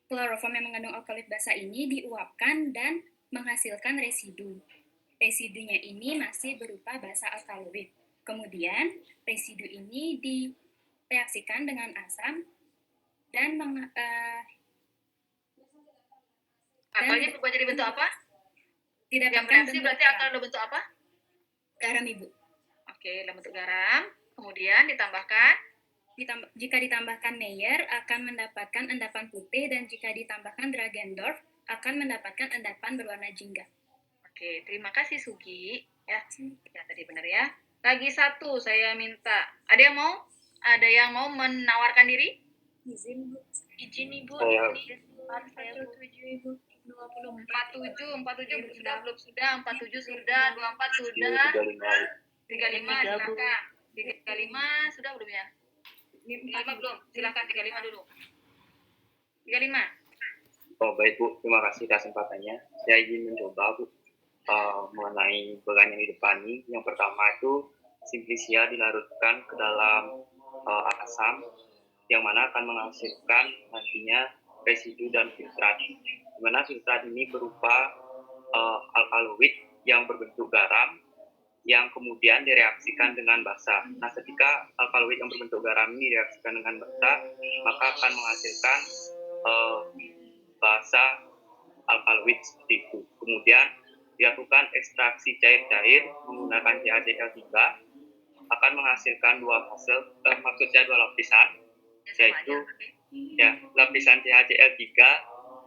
kloroform yang mengandung alkaloid basah ini diuapkan dan menghasilkan residu. Residunya ini masih berupa basa alkaloid. Kemudian residu ini direaksikan dengan asam dan alkaloidnya berubah jadi bentuk apa? Yang reaksi berarti alkaloid dalam bentuk apa? Garam, Ibu. Oke, dalam bentuk garam. Kemudian ditambahkan jika ditambahkan Maillard akan mendapatkan endapan putih, dan jika ditambahkan Gendorf akan mendapatkan endapan berwarna jingga. Oke, terima kasih Sugi. Ya tadi benar ya. Lagi satu saya minta. Ada yang mau menawarkan diri? Izin, Bu. Izin Ibu. Saya 47 Ibu. 47 sudah, 47 sudah, 24 sudah, 35 silakan. 35 sudah belum ya? 35 belum, silakan 35 dulu. 35. Oh baik Bu, terima kasih atas kesempatannya. Saya ingin mencoba Bu mengenai bagian yang di depan ini. Yang pertama itu simplicia dilarutkan ke dalam asam yang mana akan menghasilkan nantinya residu dan filtrat. Di mana filtrat ini berupa alkaloid yang berbentuk garam yang kemudian direaksikan dengan basa. Nah, ketika alkaloid yang berbentuk garam ini direaksikan dengan basa, maka akan menghasilkan basa alkaloid seperti itu. Kemudian dilakukan ekstraksi cair-cair menggunakan CaCl3 akan menghasilkan dua lapisan, yaitu lapisan CaCl3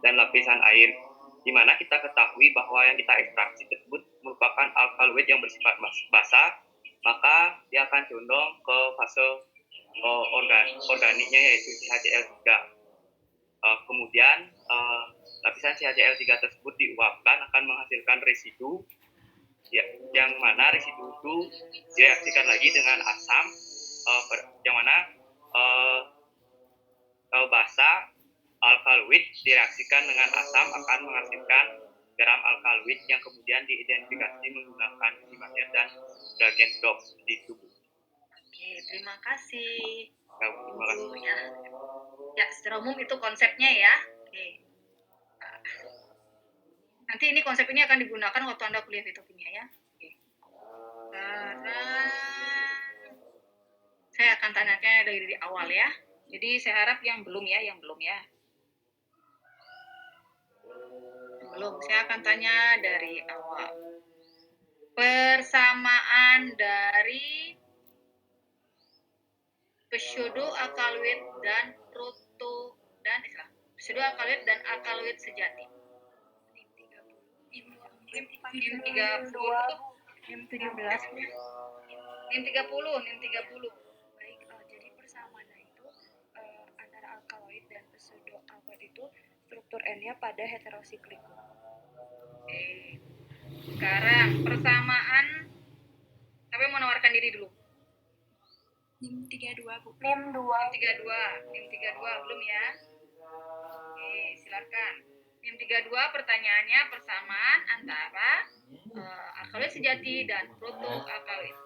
dan lapisan air, di mana kita ketahui bahwa yang kita ekstraksi tersebut merupakan alkaloid yang bersifat basah, maka dia akan condong ke fase organiknya yaitu CHCl3. Kemudian lapisan CHCl3 tersebut diuapkan akan menghasilkan residu, ya, yang mana residu itu direaksikan lagi dengan asam, yang mana basa alkaloid direaksikan dengan asam akan menghasilkan garam alkaloid yang kemudian diidentifikasi menggunakan Zimamer dan Dagendorf di tubuh. Oke, terima kasih. Terima kasih. Ya, secara umum itu konsepnya ya. Oke. Nanti ini konsep ini akan digunakan waktu Anda kuliah fitokimia ya. Oke. Sekarang saya akan tanyakan dari awal ya. Jadi saya harap yang belum ya. Belum, saya akan tanya dari awal. Persamaan dari pseudoalkaloid dan pseudoalkaloid dan alkaloid sejati. NIM 30, NIM 17. NIM 30. Baik, jadi persamaannya itu antara alkaloid dan pseudoalkaloid itu struktur N-nya pada heterosiklik. Oke. Sekarang persamaan, tapi menawarkan diri dulu. NIM 32, Bu. NIM 2. NIM 32 belum ya? Oke, silakan. NIM 32 pertanyaannya persamaan antara alkaloid sejati dan protoalkaloid.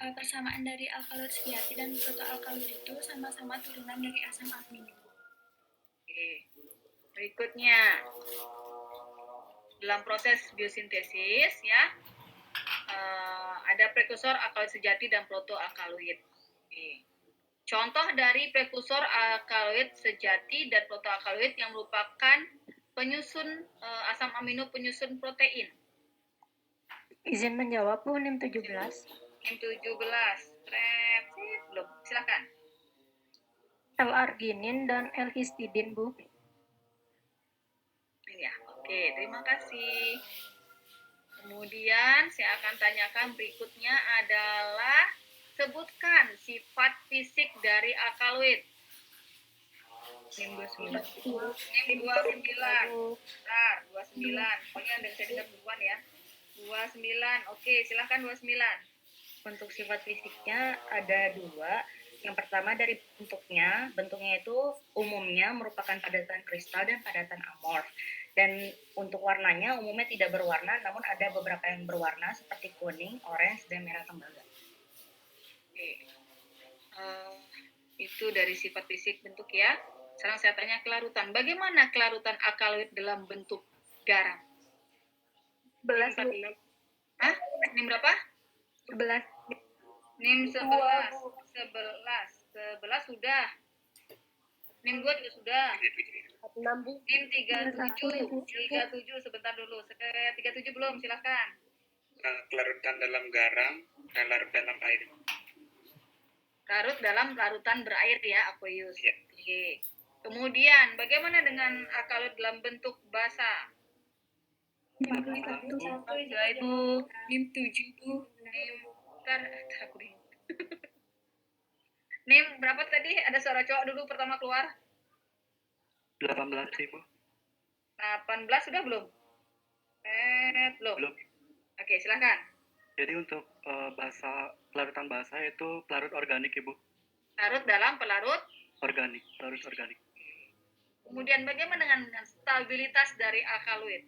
Persamaan dari alkaloid sejati dan protoalkaloid itu sama-sama turunan dari asam amino. Oke. Berikutnya, dalam proses biosintesis ya, ada prekursor alkaloid sejati dan protoalkaloid. Oke. Contoh dari prekursor alkaloid sejati dan protoalkaloid yang merupakan penyusun asam amino penyusun protein. Izin menjawab, Bu, NIM 17. NIM 17. Belum. Silakan. L-arginin dan L-histidin, Bu. Ini ya. Oke, terima kasih. Kemudian saya akan tanyakan berikutnya adalah sebutkan sifat fisik dari alkaloid. NIM 29. NIM 29. Bentar, 29. Pokoknya ada saya dengar duluan ya. 29. Oke, silakan 29. Untuk sifat fisiknya ada dua. Yang pertama dari bentuknya itu umumnya merupakan padatan kristal dan padatan amorf. Dan untuk warnanya umumnya tidak berwarna, namun ada beberapa yang berwarna seperti kuning, orange, dan merah tembaga. Oke. Itu dari sifat fisik bentuk ya. Sekarang saya tanya kelarutan. Bagaimana kelarutan alkaloid dalam bentuk garam? 11. Hah? NIM berapa? 11. NIM 11 sudah. NIM 2 juga sudah. 6, Bu. NIM 37 sebentar dulu. 37 belum, silakan. Kelarutan dalam garam dan larut dalam air. Larut dalam larutan berair ya, aqueous. Ya. Oke. Kemudian, bagaimana dengan alkaloid dalam bentuk basa? NIM 41. Ibu. NIM 7, Bu. NIM, ntar aku deh. NIM berapa tadi? Ada suara cowok dulu pertama keluar. 18 sih, Bu. 18 sudah belum? Belum. Oke, silakan. Jadi untuk pelarutan basa itu pelarut organik, Ibu. Larut dalam pelarut Organik. Kemudian bagaimana dengan stabilitas dari alkaloid?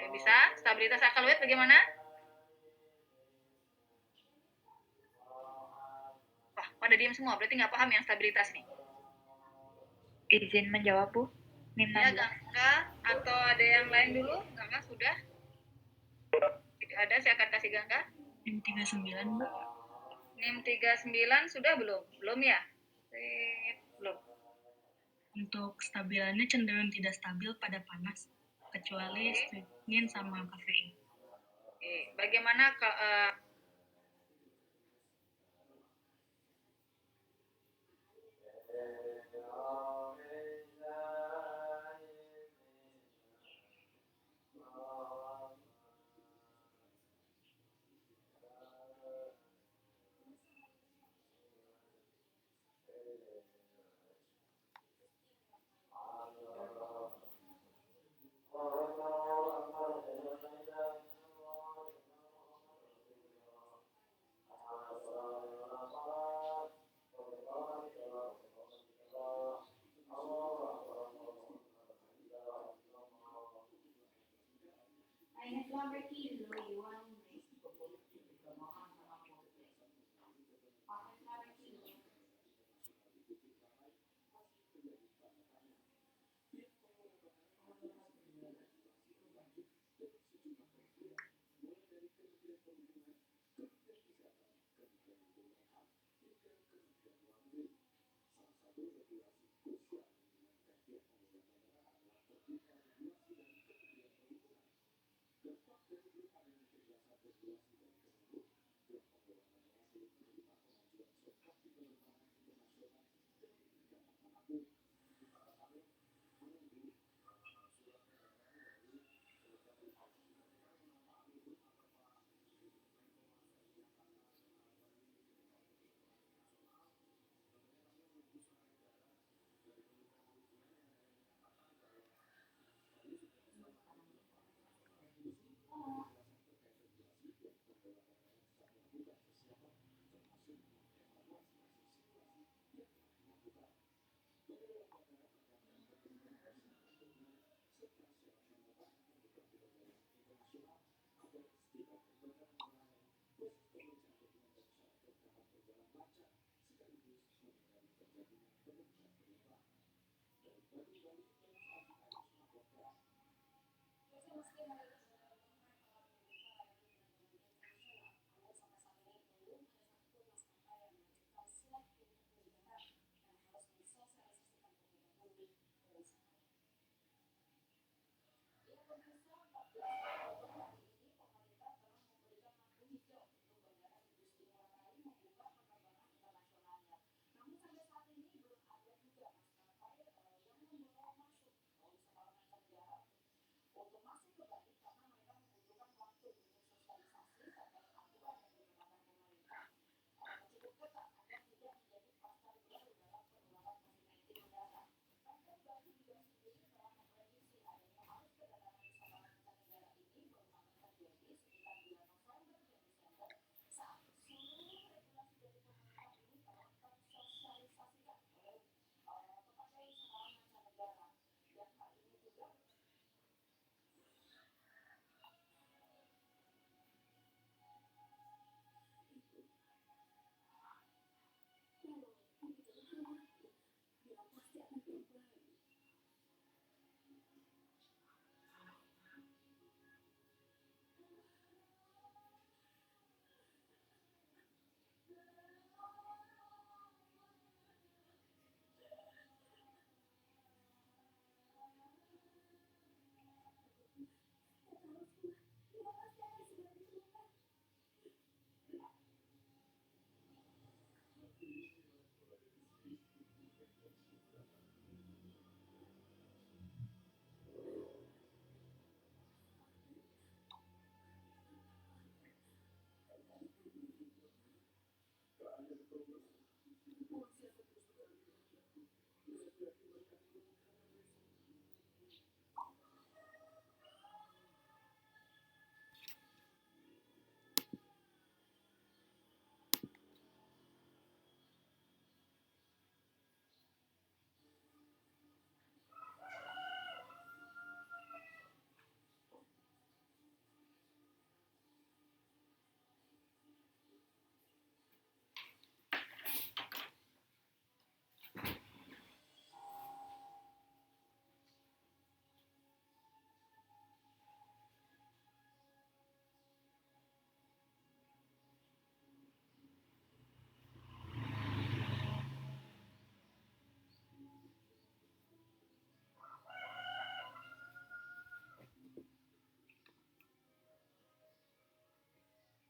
Bisa? Stabilitas alkaloid bagaimana? Wah, pada diam semua. Berarti nggak paham yang stabilitas nih. Izin menjawab, Bu. NIM Ya, 16. Gangga atau ada yang lain dulu? Gangga sudah? Tidak ada, saya akan kasih Gangga. NIM 39, Bu. NIM 39 sudah belum? Belum ya? Belum. Untuk stabilannya cenderung tidak stabil pada panas, kecuali stringin sama kafein. Oke, bagaimana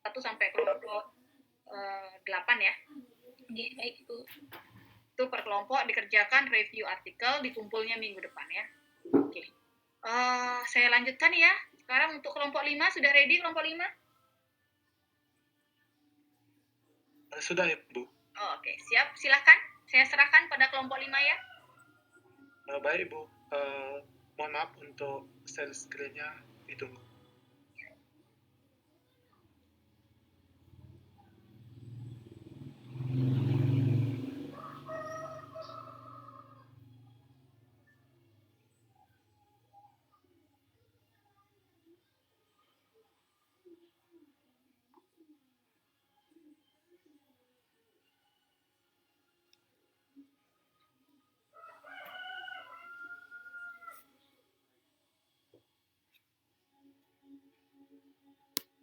1 sampai kelompok 8 ya. Oke, baik Bu. Itu per kelompok dikerjakan review artikel, dikumpulnya minggu depan ya. Oke. Saya lanjutkan ya. Sekarang untuk kelompok 5, sudah ready kelompok 5? Sudah ya, Bu. Oh, oke, siap. Silahkan. Saya serahkan pada kelompok 5 ya. Baik, Bu. Mohon maaf untuk share screen-nya ditunggu.